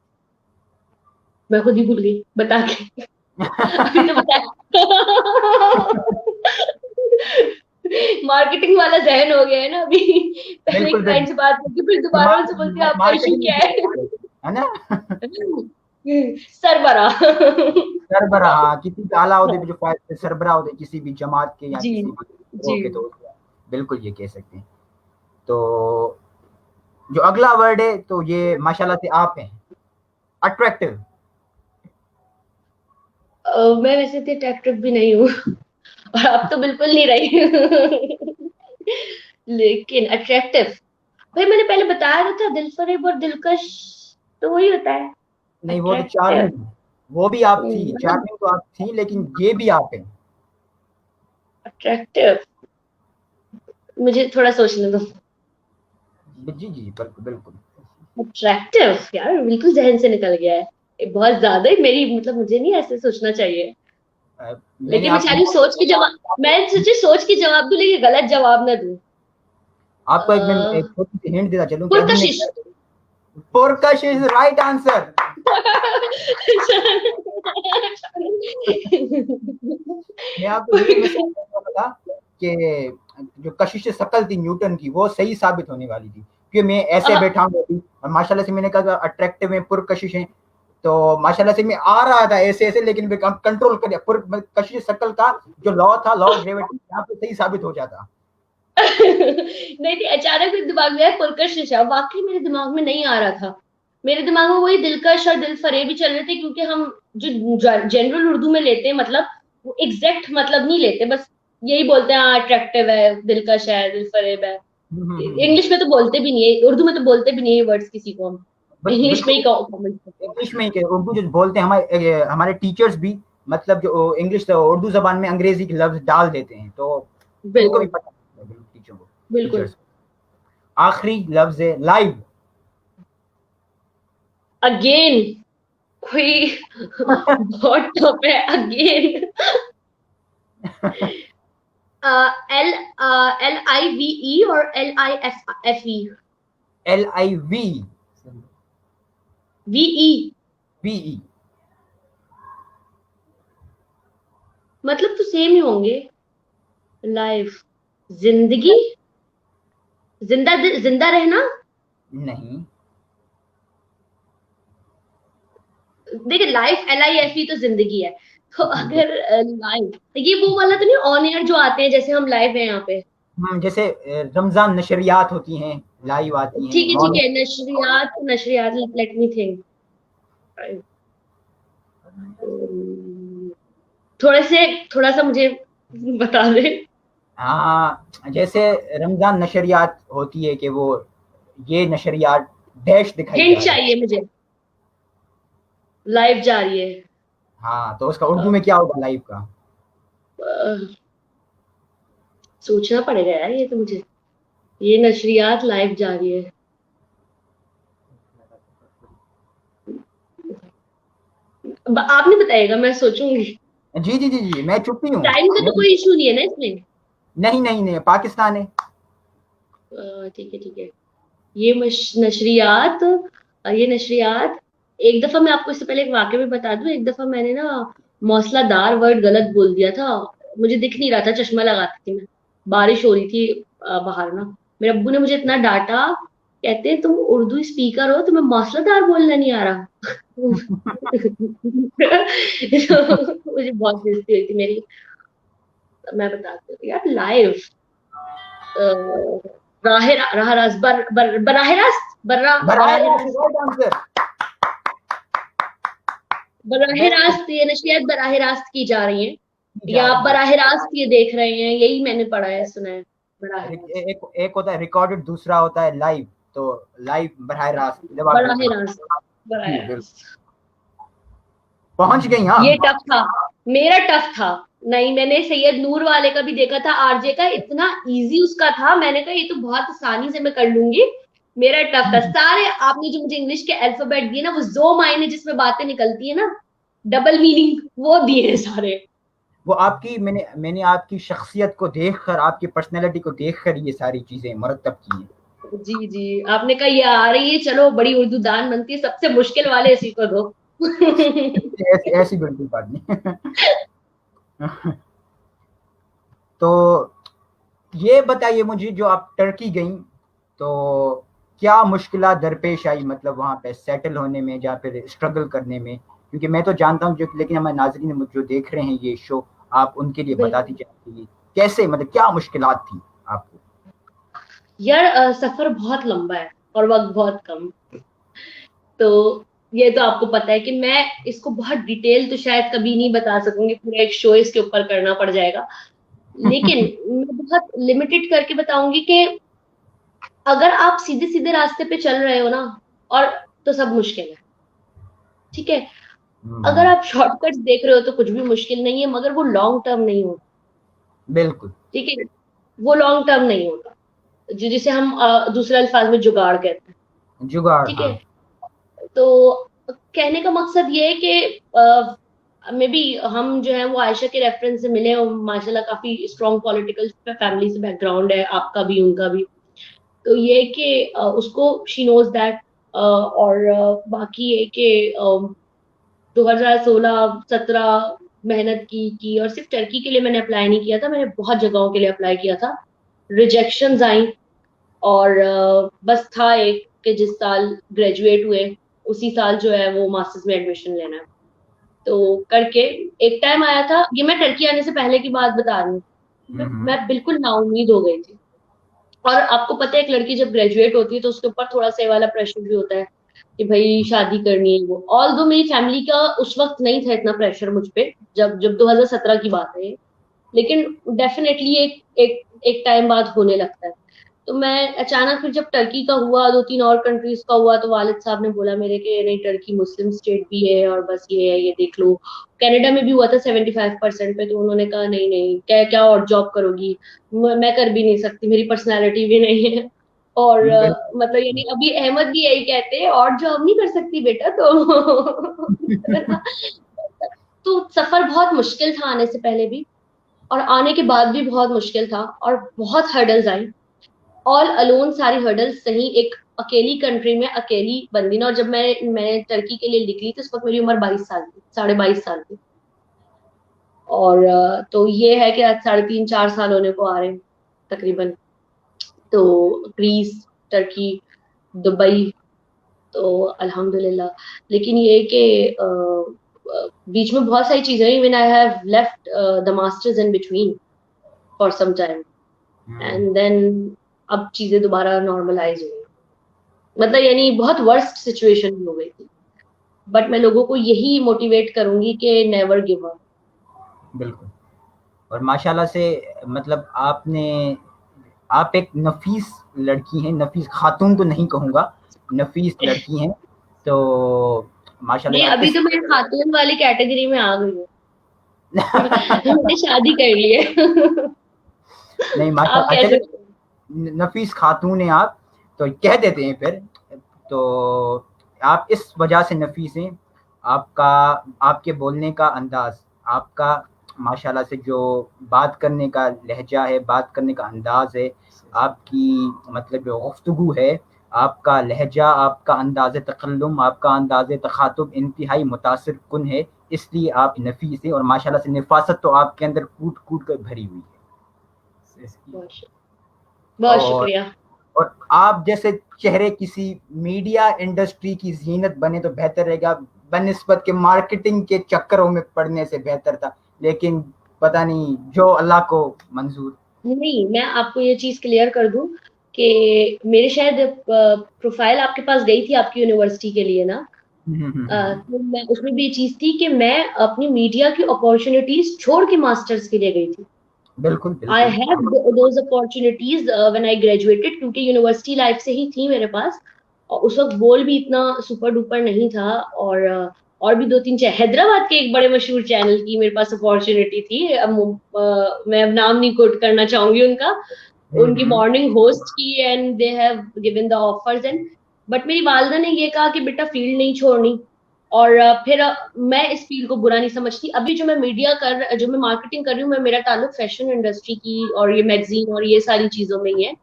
मैं खुद ही भूल गई बता के। अभी तो बताया। मार्केटिंग वाला जहन हो गया है ना अभी। पहले बिल्कुल एक बिल्कुल। क्लाइंट से बात करके फिर दोबारा दिमाग उनसे बोलती है आपका इशू मार्केटिंग क्या है। है ना। सरबरा। सरबराह, हाँ, किसी भी आला ओहदे पे जो फायदे सरबराह होते किसी भी जमात के या जी किसी भी जी। ग्रोह के, तो बिल्कुल ये कह सकते हैं। तो जो अगला वर्ड है तो ये माशाल्लाह से आप हैं, अट्रैक्टिव। मैं वैसे इतनी अट्रैक्टिव भी नहीं हूँ, और अब तो बिल्कुल नहीं रही। लेकिन अट्रैक्टिव, भाई मैंने पहले बताया तो था, दिलफरेब और दिलकश तो वही होता है, नहीं वो तो अट्रैक्टिव। चार्मिंग, वो भी आप थी, मतलब चार्मिंग तो आप थी, लेकिन ये भी आप हैं। अट्रैक्टिव, मुझे थोड़ा सोचने दो। जी जी बिल्कुल बिल्कुल। अट्रैक्टिव यार बिल्कुल जहन से निकल गया है, ये बहुत ज्यादा ही मेरी, मतलब मुझे नहीं ऐसे सोचना चाहिए। मैंने लेकिन मैं चाह रही हूँ सोच के जवाब, मैं सोची सोच के जवाब दूं लेकिन गलत जवाब ना दूं। आपको एक मैं एक छोटी सी हिंट देता चलूं कि अभी मैं पुरकशिश। पुरकश इज राइट आंसर। मैं आपको यही मिसाल देने वाला था कि जो कशिश शकल थी न्यूटन की वो सही साबित होने वाली थी, क्योंकि मैं ऐसे बैठा हूँ अभी और माशाल्लाह से मैंने कहा अट्रैक्टिव है, पुरकशिश है, तो माशाल्लाह से मैं आ रहा था ऐसे ऐसे, लेकिन मैं कंट्रोल कर दिया। कशिश शकल का जो लॉ था, लॉ ऑफ ग्रेविटी, यहाँ पे सही साबित हो जाता। नहीं नहीं, अचानक मेरे दिमाग में आया पुरकशिश, वाकई मेरे दिमाग में नहीं आ रहा था। मेरे दिमाग में वही दिलकश और दिल फरेब भी चल रहे थे, क्योंकि हम जो जनरल उर्दू में लेते हैं, मतलब वो एग्जैक्ट मतलब नहीं लेते, बस यही बोलते हैं, हाँ अट्रैक्टिव है, दिलकश है, दिल फरेब है। इंग्लिश में तो बोलते भी नहीं है, उर्दू में तो बोलते भी नहीं है वर्ड्स किसी को, हम इंग्लिश में बिल्कुल ही कमेंट करते हैं। इंग्लिश में ही उर्दू जो बोलते हैं, हमारे हमारे टीचर्स भी, मतलब जो इंग्लिश उर्दू जबान में अंग्रेजी के लफ्ज डाल देते हैं, तो उनको भी बिल्कुल पता है टीचर को, बिल्कुल। टीचर्स। आखिरी लफ्ज है लाइव। अगेन कोई बहुत टफ है, अगेन। एल LIVE और LIFE? LIV VE VE। मतलब तो सेम ही होंगे। लाइफ, जिंदगी, जिंदा, जिंदा रहना। नहीं, देखिए लाइफ LIFE तो जिंदगी है, तो अगर लाइफ, ये वो वाला तो नहीं ऑन एयर जो आते हैं जैसे हम लाइव हैं यहाँ पे? जैसे रमजान नशरियात होती हैं, लाइव आती हैं ठीक मॉर्निंग। है, नशरियात, नशरियात, लेट मी थिंक। थोड़े से, थोड़ा सा मुझे बता दे। हाँ, जैसे रमजान नशरियात होती है कि वो ये नशरियात डैश दिखाई हिंट जा रहे हैं। चाहिए मुझे, लाइव जा रही है। हाँ, तो उसका उर्दू में क्या होगा लाइव का? अ, सोचना पड़ेगा यार, ये तो मुझे, ये नशरियात लाइव जा रही है। आपने बताएगा, मैं सोचूंगी। जी जी जी जी, मैं चुप ही हूँ। टाइम का तो कोई इशू नहीं है ना इसमें? नहीं नहीं नहीं, पाकिस्तान है। ठीक है ठीक है। ये नशरियात, ये नशरियात। एक दफा मैं आपको इससे पहले एक वाक्य में बता दूं, एक दफा मैंने ना मौसलाधार वर्ड गलत बोल दिया था। मुझे दिख नहीं रहा था, चश्मा लगाती थी मैं, बारिश हो रही थी बाहर ना। मेरे अब्बू ने मुझे इतना डांटा, कहते तुम उर्दू स्पीकर हो, तुम्हें मौसलाधार बोलना नहीं आ रहा। तो मुझे बहुत बेइज्जती हुई थी मेरी। मैं बताती हूँ यार, लाइव, राह राह रास्त, बराह रास्त, बराह बराह रास्त रास्त, राइट आंसर। बराह मैं रास्त, ये नशियात बराह रास्त की जा रही हैं, जा या आप रही है। बराह रास्त ये देख रहे हैं, यही मैंने पढ़ा है, सुना है, बराह रास्त, एक होता है रिकॉर्डेड, दूसरा होता है लाइव। तो लाइव बराह रास्त जब आप बराह देख रहे रास्त, बराह हैं। बिल्कुल रास्त। पहुंच गई। हाँ, ये टफ था, मेरा टफ था। नहीं, मैंने सैयद नूर वाले का भी देखा था, आरजे का, इतना इजी उसका था, मैंने कहा ये तो बहुत आसानी से मैं कर लूंगी। मेरा टफ था सारे, आपने जो मुझे इंग्लिश के अल्फाबेट दिए ना, वो जो मायने जिसमें बातें निकलती है ना, डबल मीनिंग, वो दिए हैं सारे। वो आपकी, मैंने आपकी शख्सियत को देखकर, आपकी पर्सनैलिटी को देखकर ये सारी चीजें मरतब की हैं। जी जी, आपने कहा ये आ रही है, चलो बड़ी उर्दू दान बनती है, सबसे मुश्किल वाले इसी को दो। ऐसी ऐसी बिल्कुल बात नहीं। तो ये बताइए मुझे, जो आप टर्की गई, तो क्या मुश्किलात दरपेश आई, मतलब वहाँ पे सेटल होने में, या फिर स्ट्रगल करने में? क्योंकि मैं तो जानता हूँ जो, लेकिन हमारे नाज़रीन जो देख रहे हैं ये शो, आप उनके लिए बता बिल्कुल दीजिए कि कैसे, मतलब क्या मुश्किलात थी आपको? यार, सफर बहुत लंबा है और वक्त बहुत कम। तो ये तो आपको पता है कि मैं इसको बहुत डिटेल तो शायद कभी नहीं बता सकूंगी, पूरा एक शो इसके ऊपर करना पड़ जाएगा। लेकिन मैं बहुत लिमिटेड करके बताऊंगी कि अगर आप सीधे सीधे रास्ते पे चल रहे हो ना, और तो सब मुश्किल है, ठीक है। अगर हम्म, आप शॉर्टकट्स देख रहे हो तो कुछ भी मुश्किल नहीं है, मगर वो लॉन्ग टर्म नहीं होता, बिल्कुल। ठीक है। वो लॉन्ग टर्म नहीं होता, जिसे हम दूसरे अल्फाज में जुगाड़ कहते हैं, जुगाड़, ठीक हाँ। है। तो कहने का मकसद ये है कि मे बी हम जो है वो आयशा के रेफरेंस से मिले, और माशाल्लाह काफी स्ट्रॉन्ग पॉलिटिकल फैमिली से बैकग्राउंड है, आपका भी उनका भी। तो ये कि उसको शी नोज दैट, और बाकी ये कि 2016-17 मेहनत की, और सिर्फ टर्की के लिए मैंने अप्लाई नहीं किया था, मैंने बहुत जगहों के लिए अप्लाई किया था, रिजेक्शन आई, और बस था एक कि जिस साल ग्रेजुएट हुए उसी साल जो है वो मास्टर्स में एडमिशन लेना है। तो करके एक टाइम आया था, ये मैं टर्की आने से पहले की बात बता रही हूँ, मैं बिल्कुल नाउम्मीद हो गई थी। और आपको पता है एक लड़की जब ग्रेजुएट होती है तो उसके ऊपर थोड़ा सा ये वाला प्रेशर भी होता है कि भाई शादी करनी है वो। ऑल दो मेरी फैमिली का उस वक्त नहीं था इतना प्रेशर मुझ पे, जब जब 2017 की बात है ये। लेकिन डेफिनेटली एक एक एक टाइम बाद होने लगता है। तो मैं अचानक फिर जब टर्की का हुआ, 2-3 और कंट्रीज का हुआ, तो वालिद साहब ने बोला मेरे कि नहीं, टर्की मुस्लिम स्टेट भी है और बस ये है, ये देख लो। कनाडा में भी हुआ था 75% पे, तो उन्होंने कहा नहीं नहीं, क्या क्या और जॉब करोगी, मैं कर भी नहीं सकती, मेरी पर्सनैलिटी भी नहीं है। और मतलब यानी अभी अहमद भी यही कहते हैं, और जॉब नहीं कर सकती बेटा तो तो सफर बहुत मुश्किल था आने से पहले भी, और आने के बाद भी बहुत मुश्किल था, और बहुत हर्डल्स आई। ऑल अलोन सारी हर्डल्स सही, एक अकेली कंट्री में अकेली बंदी ना। और जब मैं टर्की के लिए निकली तो उस वक्त मेरी उम्र 22 साल थी, 22.5 साल थी। और तो ये है कि आज 3.5-4 साल होने को आ रहे हैं तकरीबन। तो ग्रीस, टर्की, दुबई, तो अल्हम्दुलिल्लाह। लेकिन ये कि बीच में बहुत सारी चीजें, even I have left the masters in between for some time, and then अब चीजें दोबारा नॉर्मलाइज हुई। मतलब यानी बहुत वर्स्ट सिचुएशन हो गई थी। बट मैं लोगों को यही मोटिवेट करूंगी कि नेवर गिव अप। बिल्कुल। और माशाल्लाह से मतलब आप एक नफीस लड़की हैं, नफीस खातून तो नहीं कहूँगा, नफीस लड़की हैं। तो नहीं, माशाल्लाह आप अभी इस तो मैं खातून वाली कैटेगरी में आ गई हूँ। मैंने शादी कर ली है। नहीं आप माशा कह चले, सकते नफीस खातून हैं आप, तो कह देते हैं फिर। तो आप इस वजह से नफीस हैं, आपका, आपके बोलने का अंदाज, आपका माशाल्लाह से जो बात करने का लहजा है, बात करने का अंदाज है, आपकी मतलब जो गुफ्तगू है, आपका लहजा, आपका अंदाज तकल्लुम, आपका अंदाज तखातुब इंतहाई मुतासिर कुन है। इसलिए आप नफीस हैं, और माशाल्लाह से नफासत तो आपके अंदर कूट कूट कर भरी हुई है। हैं। बहुत और शुक्रिया। और आप जैसे चेहरे किसी मीडिया इंडस्ट्री की जीनत बने तो बेहतर रहेगा, बनिस्बत के मार्केटिंग के चक्करों में पड़ने से बेहतर था। लेकिन पता नहीं, जो अल्लाह को मंजूर। नहीं, मैं आपको ये चीज क्लियर कर दूं कि मेरे शायद प्रोफाइल आपके पास गई थी आपकी यूनिवर्सिटी के लिए ना। तो मैं उसमें भी ये चीज थी कि मैं अपनी मीडिया की अपॉर्चुनिटीज छोड़ के मास्टर्स के लिए गई थी। बिल्कुल आई बिल्कुल। Have those opportunities when I graduated, क्योंकि यूनिवर्सिटी लाइफ से ही थी मेरे पास। और उस वक्त गोल भी इतना सुपर डुपर नहीं था। और भी 2-3 हैदराबाद के एक बड़े मशहूर चैनल की मेरे पास अपॉर्चुनिटी थी। मैं अब नाम नहीं कोट करना चाहूंगी उनका, उनकी हम्म। मॉर्निंग होस्ट की, and they have given the offers. And but मेरी वालदा ने ये कहा कि बेटा फील्ड नहीं छोड़नी। और फिर मैं इस फील्ड को बुरा नहीं समझती। अभी जो मैं मार्केटिंग कर रही हूँ, मैं, मेरा ताल्लुक फैशन इंडस्ट्री की और ये मैगजीन और ये सारी चीजों में ही है।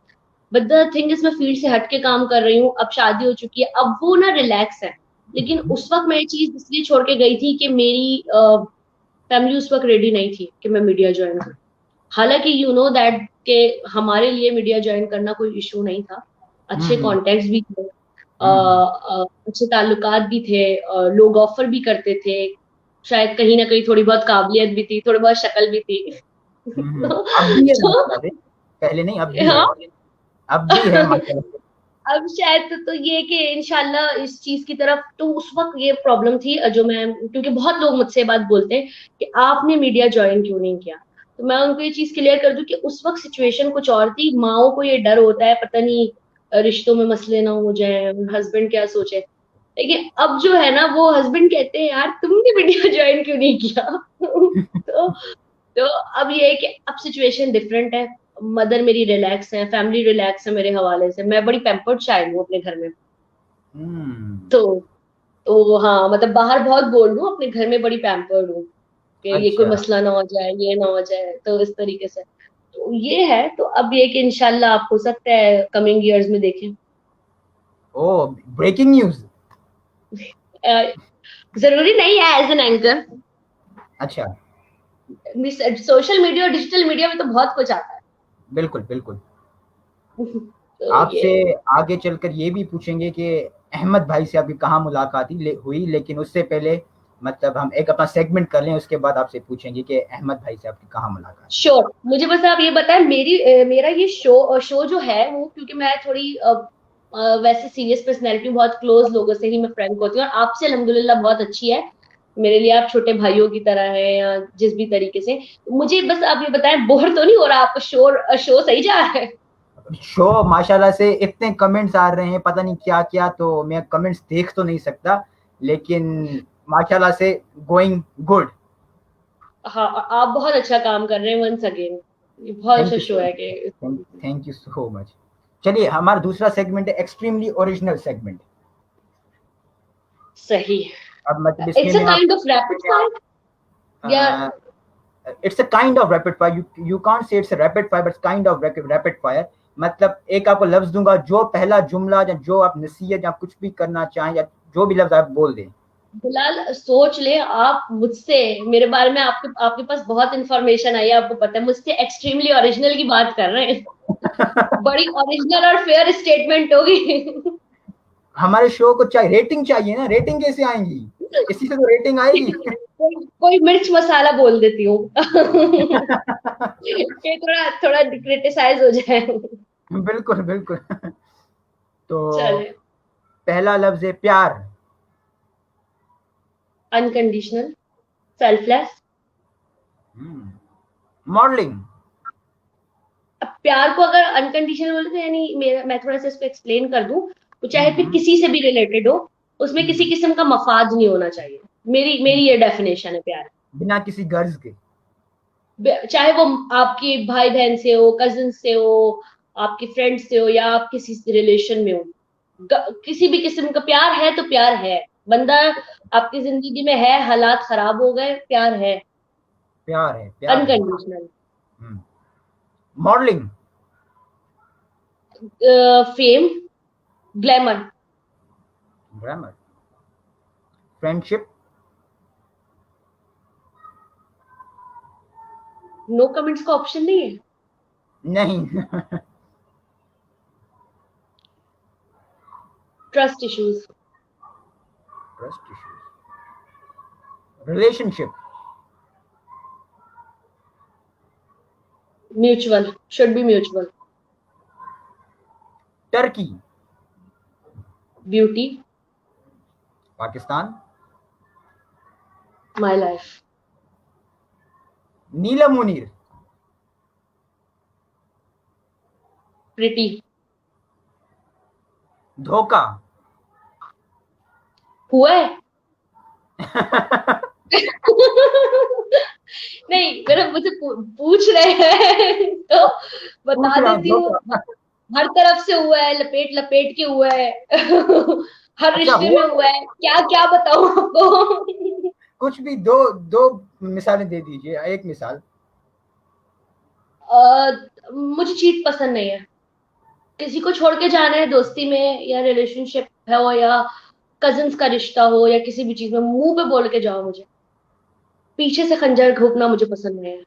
बट द थिंग इज, मैं फील्ड से हट के काम कर रही हूँ। अब शादी हो चुकी है, अब वो ना रिलैक्स है। लेकिन उस वक्त मैं ये चीज इसलिए छोड़ के गई थी कि मेरी फैमिली उस वक्त रेडी नहीं थी कि मैं मीडिया ज्वाइन करूँ। हालांकि यू नो दैट के हमारे लिए मीडिया ज्वाइन करना कोई इशू नहीं था। अच्छे हम्म। कॉन्टेक्ट्स भी थे, हम्म। अच्छे ताल्लुकात भी थे, लोग ऑफर भी करते थे। शायद कहीं ना कहीं थोड़ी बहुत काबिलियत भी थी, थोड़ी बहुत शक्ल भी थी। अब भी है तो माशाल्लाह से, पहले नहीं, अब भी है, हाँ। अब भी है माशाल्लाह से। अब शायद तो ये कि इंशाल्लाह इस चीज की तरफ, तो उस वक्त ये प्रॉब्लम थी जो मैं, क्योंकि बहुत लोग मुझसे बात बोलते हैं कि आपने मीडिया ज्वाइन क्यों नहीं किया। तो मैं उनको ये चीज क्लियर कर दूं कि उस वक्त सिचुएशन कुछ और थी। माओ को ये डर होता है, पता नहीं रिश्तों में मसले ना हो जाए, हस्बैंड क्या सोचे। लेकिन अब जो है ना, वो हस्बैंड कहते हैं यार तुमने मीडिया ज्वाइन क्यों नहीं किया। तो तो अब ये है कि अब सिचुएशन डिफरेंट है। मदर मेरी रिलैक्स है, फैमिली रिलैक्स है मेरे हवाले से। मैं बड़ी पैम्पर्ड चाइल्ड हूँ अपने घर में। हम्म। तो तो हाँ, मतलब बाहर बहुत बोल्ड हूँ, अपने घर में बड़ी पैम्पर्ड हूँ कि ये कोई अच्छा। मसला ना हो जाए, ये ना हो जाए, तो इस तरीके से। तो ये है, तो अब ये कि इंशाल्लाह आप हो सकता है कमिंग इयर्स में देखें। ओ, ब्रेकिंग न्यूज। अ, जरूरी नहीं है एज एन एंकर। अच्छा। सोशल मीडिया और डिजिटल मीडिया में तो बहुत कुछ आता है। बिल्कुल बिल्कुल। तो ये आपसे आगे चलकर ये भी पूछेंगे कि अहमद भाई से आपकी कहाँ मुलाकात हुई, लेकिन उससे पहले मतलब हम एक अपना सेगमेंट कर लें, उसके बाद आपसे पूछेंगे कि अहमद भाई से आपकी कहाँ मुलाकात श्योर मुझे बस आप ये बताएं, मेरा ये शो जो है वो, क्योंकि मैं थोड़ी वैसे सीरियस पर्सनैलिटी, बहुत क्लोज लोगों से ही मैं फ्रेंड होती हूँ, और आपसे अल्हम्दुलिल्लाह बहुत अच्छी है। मेरे लिए आप छोटे भाइयों की तरह हैं, या जिस भी तरीके से। मुझे बस आप ये बताएं, बोर तो नहीं हो रहा आपको? शो सही जा रहा है? शो माशाल्लाह से इतने कमेंट्स आ रहे हैं, पता नहीं क्या क्या, तो मैं कमेंट्स देख तो नहीं सकता, लेकिन माशाल्लाह से गोइंग गुड। हाँ, आप बहुत अच्छा काम कर रहे हैं, वंस अगेन। ये बहुत थैंक अच्छा यू शो सो है मच। कि थैंक यू सो मच। चलिए, हमारा दूसरा सेगमेंट है एक्सट्रीमली ओरिजिनल सेगमेंट। सही। अब मतलब इसमें इट्स अ मैं काइंड ऑफ रैपिड फायर, या आप, it's a kind of rapid fire, you can't say it's rapid fire, but kind of rapid fire. मतलब एक आपको लफ्ज दूंगा, जो पहला जुमला या जो आप नसीहत या कुछ भी करना चाहें या जो भी लफ्ज आप बोल दें। बिलाल सोच ले, आप मुझसे, मेरे बारे में आपके आपके पास बहुत इंफॉर्मेशन आई है, आपको पता है, मुझसे एक्सट्रीमली ओरिजिनल की बात कर रहे हैं। बड़ी ओरिजिनल और फेयर स्टेटमेंट होगी। हमारे शो को चाहिए रेटिंग, चाहिए ना, रेटिंग कैसे आएंगी, इसी से तो रेटिंग आएगी। कोई मिर्च मसाला बोल देती हूँ। कि थोड़ा थोड़ा क्रिटिसाइज हो जाए। बिल्कुल बिल्कुल। तो चले। पहला लफ्ज है प्यार। Unconditional, selfless. मॉडलिंग। अब प्यार को अगर अनकंडीशनल बोले तो यानी मेरा, मैं थोड़ा सा इसको एक्सप्लेन कर दूं, तो चाहे फिर हम्म किसी से भी रिलेटेड हो, उसमें किसी हम्म, किस्म का मफाद नहीं होना चाहिए। मेरी मेरी ये डेफिनेशन है प्यार। बिना किसी गर्ज के। चाहे वो आपकी भाई बहन से हो, कजिन से हो, आपके फ्रेंड से हो, या आप किसी रिलेशन में हो, किसी भी किस्म का प्यार है तो प्यार है। बंदा आपकी जिंदगी में है, हालात खराब हो गए, प्यार है। प्यार है, प्यार है। Unconditional. Modelling. Fame, glamour. Grammar. Friendship. No comments का ऑप्शन नहीं है? नहीं। Trust issues. Trust issues. Relationship. Mutual, should be mutual. Turkey. Beauty. Pakistan. My life. Neelam Munir. Pretty. धोखा। हुआ है। नहीं, मेरा मुझे पूछ रहे हैं तो पूछ बता रहा हूँ, देती हूँ। धोखा। हर तरफ से हुआ है, लपेट लपेट के हुआ है। हर अच्छा, रिश्ते में हुआ हुआ है, क्या क्या बताऊं आपको। कुछ भी, दो दो मिसालें दे दीजिए, एक मिसाल। मुझे चीट पसंद नहीं है। किसी को छोड़ के जाना है दोस्ती में या रिलेशनशिप है हो, या कजिन्स का रिश्ता हो, या किसी भी चीज में, मुंह पे बोल के जाओ मुझे। पीछे से खंजर घोंपना मुझे पसंद नहीं है।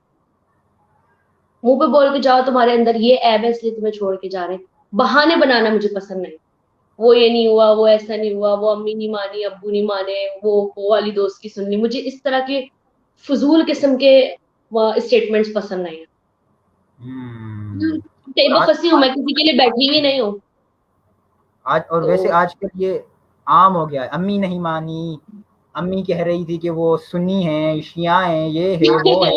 मुंह पे बोल के जाओ तुम्हारे अंदर ये ऐब है इसलिए तुम्हें छोड़ के जा रहे हैं। बहाने बनाना मुझे पसंद नहीं। वो ये नहीं हुआ, वो ऐसा नहीं हुआ, वो अम्मी नहीं मानी, अब्बू नहीं माने, वो वाली दोस्त की सुननी, मुझे इस तरह के फजूल किस्म के स्टेटमेंट्स पसंद नहीं है। हम्म। और आज बेबकसी हूं मैं, किसी के लिए बैठी हुई नहीं हूँ। आज और तो वैसे आजकल ये आम हो गया है, अम्मी नहीं मानी, अम्मी कह रही थी कि वो सुन्नी है, शिया है, ये है वो है।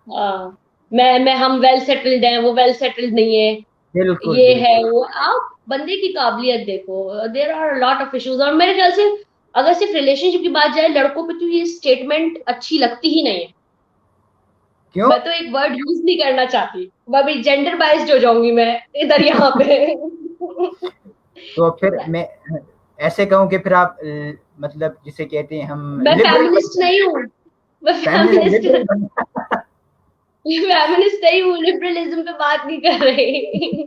हाँ, मैं हम वेल सेटल्ड हैं, वो वेल सेटल्ड नहीं है। बिल्कुल ये है बिल्कुल। वो, आप बंदे की काबिलियत देखो। There are lot of issues, और मेरे ख्याल से अगर सिर्फ रिलेशनशिप की बात जाए, लड़कों पे तो ये स्टेटमेंट अच्छी लगती ही नहीं है। क्यों? मैं तो एक वर्ड यूज नहीं करना चाहती, मैं अभी जेंडर बाइस्ड हो जाऊंगी मैं इधर यहाँ पे। तो फिर मैं ऐसे कहूँ कि फिर आप मतलब जिसे कहते हैं हम मैं लिबरल बन फेमिनिस्ट नहीं हूँ। मैं फैमिली फेमिनिस्ट लिबरल बन। फेमिनिस्ट नहीं हूँ, लिबरलिज्म पे बात नहीं कर रही।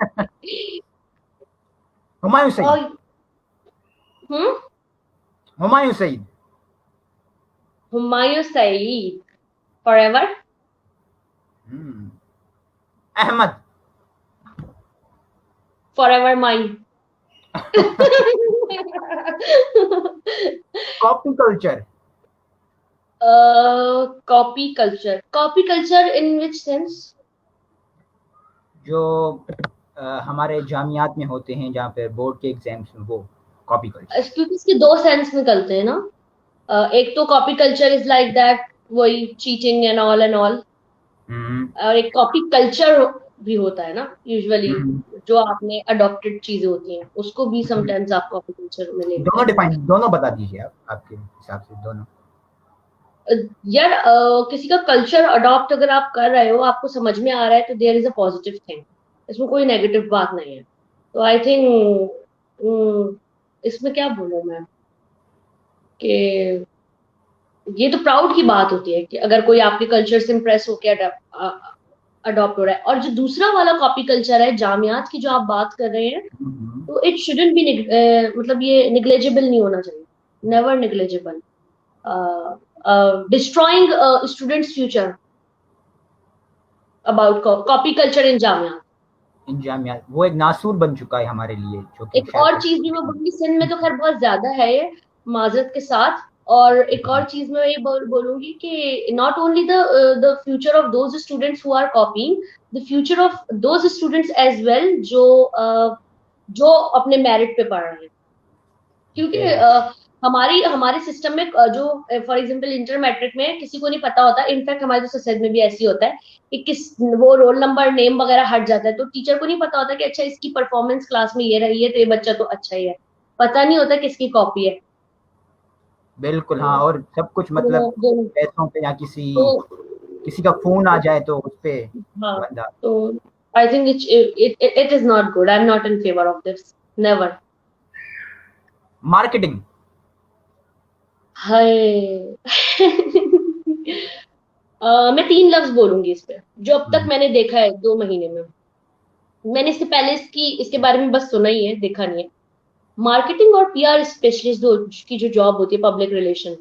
हुमायूं सईद। और हम्म Humayun Saeed. Humayun Saeed, forever. Hmm, Ahmed. Forever mine. Copy culture. Copy culture in which sense? जो हमारे जामियात में होते हैं जहाँ पे बोर्ड के एग्जाम्स में, वो कॉपी कल्चर। क्योंकि इसके दो सेंस निकलते हैं ना। एक तो copy culture is like that, वही चीटिंग एंड ऑल। हम्म। और एक कॉपी कल्चर भी होता है ना यूजुअली, हम्म। जो आपने अडॉप्टेड चीजें होती हैं उसको भी हम्म। समटाइम्स आप कॉपी कल्चर में लेते दोनों हैं। डिफाइन, दोनों बता दीजिए आप, आपके हिसाब से दोनों। अ, यार किसी का कल्चर अडॉप्ट अगर आप कर रहे हो, आपको समझ में आ रहा है, तो there is a positive thing, इसमें कोई नेगेटिव बात नहीं है। तो आई थिंक इसमें क्या बोलूं मैं, कि ये तो प्राउड की बात होती है कि अगर कोई आपके कल्चर से इम्प्रेस होकर अडॉप्ट हो रहा है। और जो दूसरा वाला कॉपी कल्चर है जामियात की, जो आप बात कर रहे हैं, हम्म। तो इट शुडंट बी, मतलब ये निग्लेजेबल नहीं होना चाहिए, never निग्लेजेबल। Destroying students future about copy culture इन जामिया। इंजामिया वो एक नासूर बन चुका है हमारे लिए, जो कि एक शायद और चीज भी मैं कभी। बोलूंगी, सिंध में तो खैर बहुत ज्यादा है ये, माजरत के साथ। और एक और चीज मैं ये बोलूंगी कि not only the future of those students who are coping, the future of those students as well जो जो अपने मेरिट पे पढ़ रहे हैं। क्योंकि हमारी हमारे सिस्टम में जो फॉर एग्जांपल इंटर मैट्रिक में किसी को नहीं पता होता, इनफैक्ट हमारे तो सोसाइटी में भी ऐसी होता है कि किस वो रोल नंबर नेम वगैरह हट जाता है, तो टीचर को नहीं पता होता कि अच्छा इसकी परफॉर्मेंस क्लास में ये रही है तो ये बच्चा तो अच्छा ही है, पता नहीं होता किसकी कॉपी है। बिल्कुल हाँ, तो और सब कुछ मतलब वो पैसों पे, या किसी तो किसी का फोन आ जाए तो उस पे हाँ, बंदा। तो I think it is not good, I am not in favour of this, never. Marketing. Hi मैं तीन लफ्ज बोलूंगी इस पे, जो अब तक मैंने देखा है 2 महीने में। मैंने इससे पहले इसके बारे में बस सुना ही है, देखा नहीं है। मार्केटिंग और पीआर स्पेशलिस्ट की जो जॉब होती है, public relation,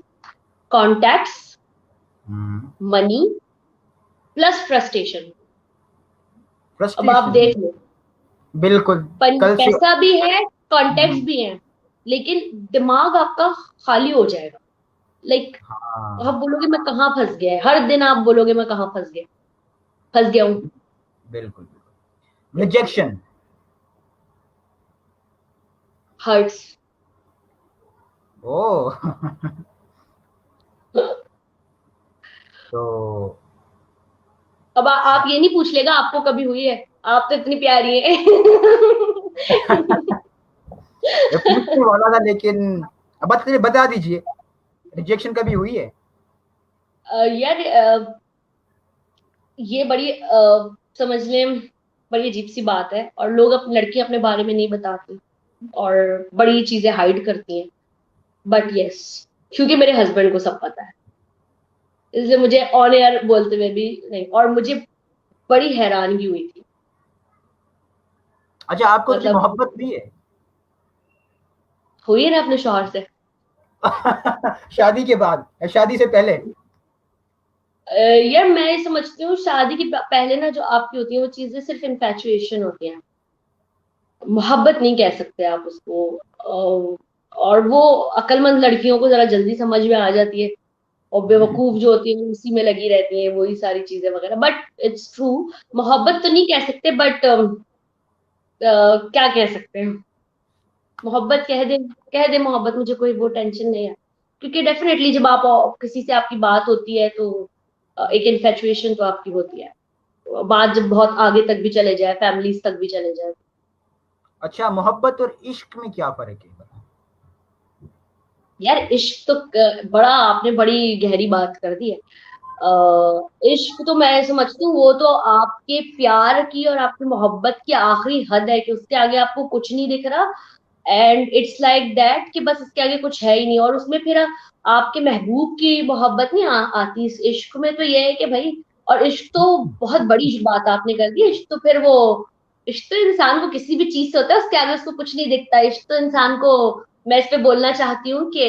contacts, money plus frustration. अब आप फ्रस्ट्रेशन। देख लो, बिल्कुल। कल से। पैसा भी है, कॉन्टैक्ट्स हम्म। भी है, लेकिन दिमाग आपका खाली हो जाएगा। लाइक आप हाँ। बोलोगे मैं कहाँ फंस गया है, हर दिन आप बोलोगे मैं कहाँ फंस गया हूँ। बिल्कुल बिल्कुल। रिजेक्शन। हर्ट्स। ओ तो अब आप ये नहीं पूछ लेगा आपको कभी हुई है, आप तो इतनी प्यारी है मैं पूछने वाला था, लेकिन अब बता दीजिए, रिजेक्शन कभी हुई है? यार ये बड़ी समझ लें बड़ी अजीब सी बात है, और लोग लड़की अपने बारे में नहीं बताती और बड़ी चीजें हाइड करती हैं। बट यस, क्योंकि मेरे हस्बैंड को सब पता है, इसलिए मुझे ऑन एयर बोलते हुए भी नहीं, और मुझे बड़ी हैरानगी हुई थी। अच्छा, आपको उसकी मतलब मोहब्बत भी है? हुई है ना अपने शौहर से। शादी के बाद या शादी से पहले? यार मैं ये समझती हूँ, शादी के पहले ना जो आपकी होती है वो चीजें सिर्फ इन्फैचुएशन होती हैं, मोहब्बत नहीं कह सकते आप उसको। और वो अक्लमंद लड़कियों को जरा जल्दी समझ में आ जाती है, और बेवकूफ जो होती है वो उसी में लगी रहती है, वही सारी चीजें वगैरह। बट इट्स ट्रू, मोहब्बत तो नहीं कह सकते, बट क्या कह सकते हैं, मोहब्बत कह दे मोहब्बत, मुझे कोई वो टेंशन नहीं है। क्योंकि डेफिनेटली जब आप किसी से आपकी बात होती है तो एक इन्फेचुएशन तो आपकी होती है, बात जब बहुत आगे तक भी चले जाए, फैमिलीज तक भी चले जाए। अच्छा, मोहब्बत और इश्क में क्या फर्क है? यार इश्क तो बड़ा आपने बड़ी गहरी बात कर दी है। इश्क तो मैं समझती हूँ वो तो आपके प्यार की और आपकी मोहब्बत की आखिरी हद है, कि उसके आगे आपको कुछ नहीं दिख रहा, एंड इट्स लाइक दैट कि बस इसके आगे कुछ है ही नहीं। और उसमें फिर आपके महबूब की मोहब्बत नहीं आती इस इश्क में, तो ये है कि भाई, और इश्क तो बहुत बड़ी बात आपने कर दी। इश्क तो फिर वो, इश्क तो इंसान को किसी भी चीज से होता है, उसके आगे उसको कुछ नहीं दिखता। इश्क तो इंसान को, मैं इस पे बोलना चाहती हूँ कि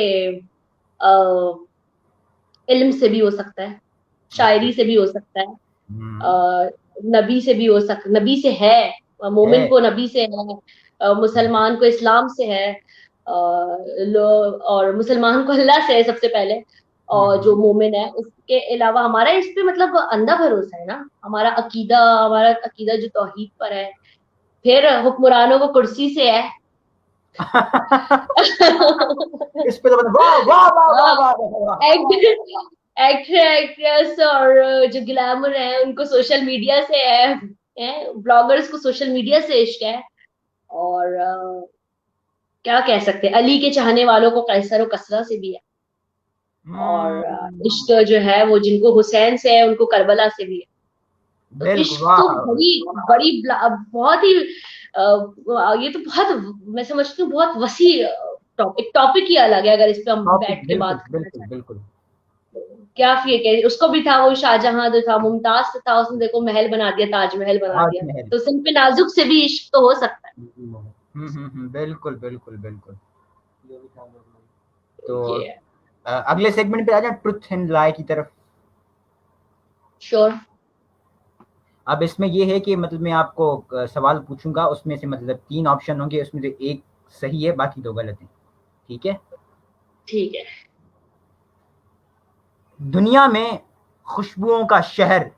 इल्म से भी हो सकता है, ओके। शायरी से भी हो सकता है, हम्म। अ, नबी से भी हो सकता, नबी से है, मोमिन है। को नबी से है, मुसलमान को इस्लाम से है, और मुसलमान को अल्लाह से है सबसे पहले, और जो हम्म। मोमिन है उसके अलावा हमारा इस पे मतलब अंधा भरोसा है ना, हमारा अकीदा जो तौहीद पर है, फिर हुक्मरानों को कुर्सी से है। इस पे तो मतलब वाह वाह वाह वाह वाह वाह वाह। एक्टर एक्टर एक्ट्रेस और जो ग्लैमर है उनको सोशल मीडिया से है, ब्लॉगर्स को सोशल मीडिया से इश्क है। और क्या कह सकते हैं, अली के चाहने वालों को कैसर और कसरा से भी है। और इश्क हम्म, जो है वो जिनको हुसैन से है उनको करबला से भी है। तो बिल्कुल इश्क वाह। तो बड़ी बड़ी बहुत ही ये तो बहुत, मैं समझती हूँ बहुत वसी टॉपिक ही अलग है, अगर इस पे हम टॉपिक बैठ के बिल्कुल बात करना बिल्कुल चाहें। बिल्कुल। क्या फिर है, उसको भी था वो शाहजहां जो था, मुमताज से था, उसने देखो महल बना दिया, ताजमहल बना दिया। ताजमहल। तो सिंह पे नाजुक से भी इश्क तो हो सकता है। बिल्कुल बिल्कुल बिल्कुल। तो ये है। अगले सेगमेंट पे आ जाए, ट्रुथ एंड लाई की तरफ। श्योर। अब इसमें ये है कि मतलब मैं आपको सवाल पूछूंगा, उसमें से मतलब 3 ऑप्शन होंगे, उसमें से एक सही है, बाकी 2 गलत हैं। ठीक है? ठीक है। दुनिया में खुशबुओं का शहर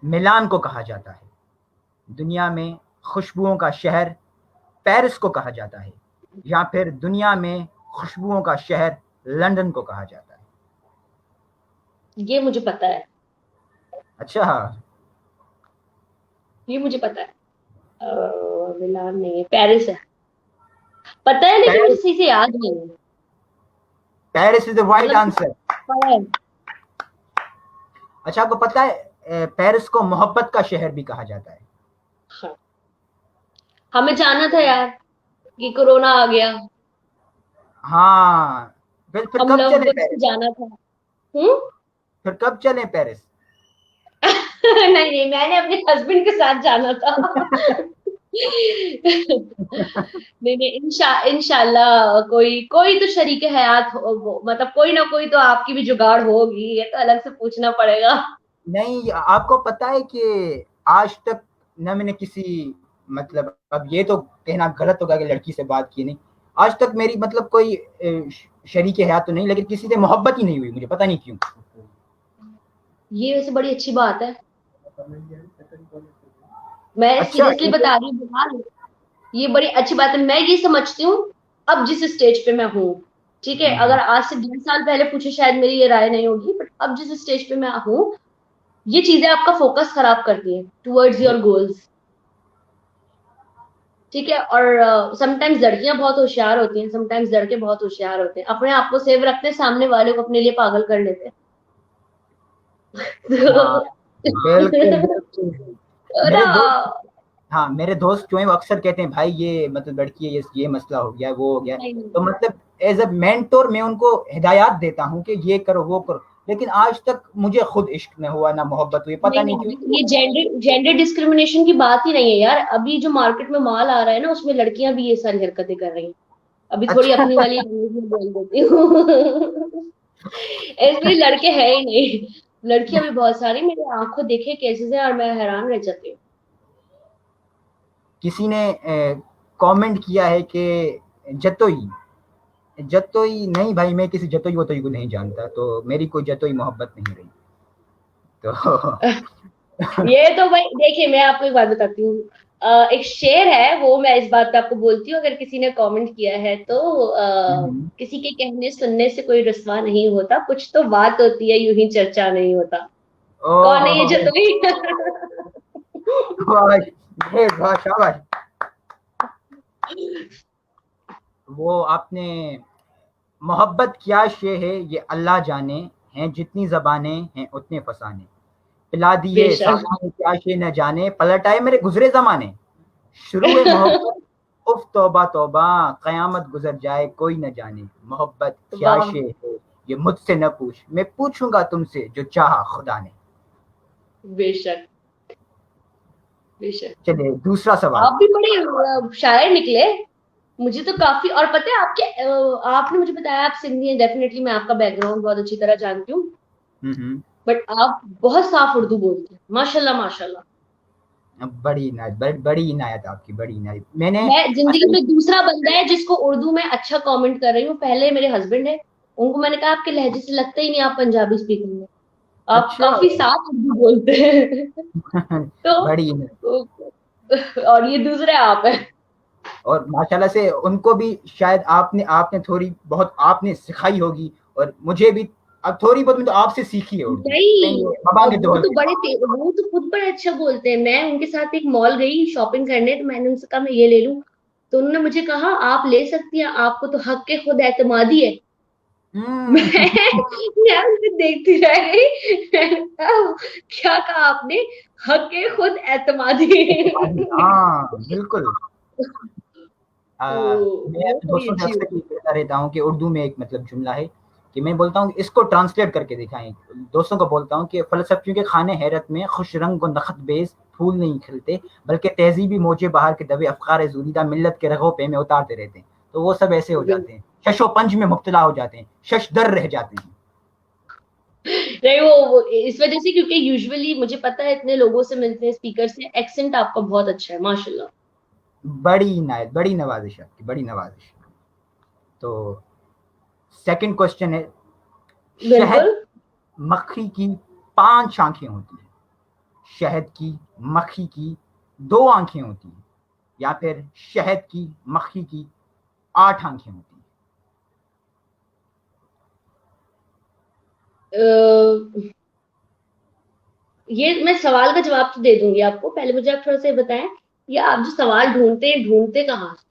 मिलान को कहा जाता है। दुनिया में खुशबुओं का शहर पेरिस को कहा जाता है, या फिर दुनिया में खुशबुओं का शहर लंदन को कहा जाता है? ये मुझे पता है। अच्छा। ये मुझे पता है। मिलान नहीं है, पेरिस है। पता है लेकिन मुझे पेरिस। सही से याद नहीं है। पेरिस इज द राइट मतलब आंसर। पता है। अच्छा, आपको पता है पेरिस को मोहब्बत का शहर भी कहा जाता है? हाँ। हमें जाना था यार, कि कोरोना आ गया। हाँ। फिर हम कब लव चले बर्ड्स को पेरिस? जाना था। हम्म। फिर कब चले पेरिस? नहीं नहीं, मैंने अपने हस्बैंड के साथ जाना था। नहीं नहीं, इंशाल्लाह कोई कोई तो शरीक हयात मतलब कोई ना कोई तो आपकी भी जुगाड़ होगी, ये तो अलग से पूछना पड़ेगा। नहीं, आपको पता है कि आज तक न मैंने किसी, मतलब अब ये तो कहना गलत होगा कि लड़की से बात की नहीं, आज तक मेरी मतलब कोई शरीक हयात तो नहीं, लेकिन किसी से मोहब्बत ही नहीं हुई, मुझे पता नहीं क्यों। ये वैसे बड़ी अच्छी बात है। मैं अच्छा सीरियसली बता रही हूँ बिहार, ये बड़ी अच्छी बात है। मैं ये समझती हूँ, अब जिस स्टेज पे मैं हूँ, ठीक है, अगर आज से 10 साल पहले पूछे शायद मेरी ये राय नहीं होगी, बट अब जिस स्टेज पे मैं हूँ, ये चीजें आपका फोकस खराब करती हैं टुवर्ड्स योर गोल्स। ठीक है। और समटाइम्स लड़कियां बहुत होशियार होती हैं, समटाइम्स लड़के बहुत होशियार होते हैं, अपने आप को सेव रखते हैं, सामने वाले को अपने लिए पागल कर लेते हाँ, हैं। बिल्कुल बिल्कुल। तो ना। मेरे दोस्त, हाँ मेरे दोस्त जो है वो अक्सर कहते हैं भाई ये मतलब लड़की है, ये मसला हो गया है, वो हो गया है। नहीं तो नहीं मतलब एज अ मेंटोर मैं उनको हिदायत देता हूँ कि ये करो वो करो, लेकिन आज तक मुझे खुद इश्क न हुआ ना मोहब्बत हुई, पता नहीं नहीं नहीं, क्यों। ये जेंडर जेंडर डिस्क्रिमिनेशन की बात ही नहीं है यार। अभी जो मार्केट में माल आ रहा है ना, उसमें लड़कियां भी ये सारी हरकतें कर रही हैं। अभी थोड़ी अच्छा। अपनी वाली लैंग्वेज में बोल देती हूँ। इसलिए लड़के है ही नहीं, लड़कियां भी बहुत सारी मेरे आंखों देखे केसेस है, और मैं हैरान रह जाती हूँ। किसी ने कमेंट किया है कि जतोई, जतोई नहीं भाई, मैं किसी जतोई वतोई को नहीं जानता, तो मेरी कोई जतोई मोहब्बत नहीं रही तो। ये तो भाई देखिए, मैं आपको एक बात बताती हूँ। एक शेर है, वो मैं इस बात पे आपको बोलती हूँ, अगर किसी ने कमेंट किया है तो किसी के कहने सुनने से कोई रुसवा नहीं होता, कुछ तो बात होती है यूं ही चर्चा नहीं होता। कौन है ये ओह, जतोई? वाह, ग्रेट, वाह, शाबाश। वो आपने, मोहब्बत क्या शे है ये अल्लाह जाने, हैं जितनी ज़बानें हैं उतने फसाने, पिला दिए बेशक। सामाने क्या शे न जाने, पलट आए मेरे गुजरे ज़माने, शुरू है मोहब्बत, उफ तौबा तौबा, क़यामत गुज़र जाए कोई न जाने, मोहब्बत क्या वाह। शे है ये मुझसे न पूछ, मैं पूछूंगा तुमसे जो चाहा खुदा ने। बेशक। बेशक। चलिए दूसरा सवाल। आप भी बड़े शायर निकले। मुझे तो काफी, और पता है आपके आपने मुझे बताया आप सिंधी हैं, डेफिनेटली मैं आपका बैकग्राउंड बहुत अच्छी तरह जानती हूँ। हम्म। बट आप बहुत साफ उर्दू बोलते हैं, माशाल्लाह माशाल्लाह। बड़ी इनायत, बड़ी इनायत आपकी, बड़ी इनायत। मैंने मैं जिंदगी असल, में दूसरा बंदा है जिसको उर्दू में अच्छा कमेंट कर रही हूँ। पहले मेरे हस्बैंड है, उनको मैंने कहा आपके लहजे से लगता ही नहीं आप पंजाबी स्पीकिंग में, आप अच्छा। काफी साफ उर्दू बोलते हैं। तो बड़ी इनायत। और ये दूसरे आप है। और माशाल्लाह से उनको भी शायद आपने आपने थोड़ी बहुत आपने सिखाई होगी, और मुझे भी अब थोड़ी बहुत तो आपसे सीखी है उर्दू। मैं नहीं, ये मबांग वो दुहल तो के बड़े वो तो खुद बड़े अच्छा बोलते हैं। मैं उनके साथ एक मॉल गई शॉपिंग करने, तो मैंने उनसे कहा मैं ये ले लूं, तो उन्होंने मुझे कहा आप ले सकती हैं, आपको तो हक के खुद एतमादी है। मैं हम्म। मैं उनको देखती रह गई। मैंने कहा, क्या कहा आपने? हक के खुद एतमादी। हाँ बिल्कुल। तो मैं वो अपने बड़ी दोस्तों से अच्छी अक्सर होती ये कहता रहता हूँ कि उर्दू में एक मतलब जुमला है कि मैं बोलता हूँ इसको ट्रांसलेट करके दिखाएं। दोस्तों को बोलता हूँ कि फलसफियों के खाने हैरत में खुश रंग व नखत बेज फूल नहीं खिलते, बल्कि तहजीबी मोजे बहार के दबे अफकार जुरीदा मिल्लत के रगों पे में उतारते रहते हैं। तो वो सब ऐसे हो है। जाते हैं, शशो पंज में मुब्तला हो जाते हैं, शश दर रह जाते हैं। नहीं, वो इस वजह से, क्योंकि यूजुअली मुझे पता है इतने लोगों से मिलते हैं स्पीकर से, एक्सेंट आपका बहुत अच्छा है माशाल्लाह। बड़ी नायत, बड़ी नवाजिश आपकी, बड़ी नवाजिश। तो सेकंड क्वेश्चन है, शहद बिल्कुल। मक्खी की 5 आंखें होती हैं, शहद की मक्खी की 2 आंखें होती हैं, या फिर शहद की मक्खी की 8 आंखें होती हैं? अ, ये मैं सवाल का जवाब तो दे दूंगी आपको, पहले मुझे आप थोड़ा सा ये बताएं, ये आप जो सवाल ढूंढते हैं, ढूंढते कहाँ से?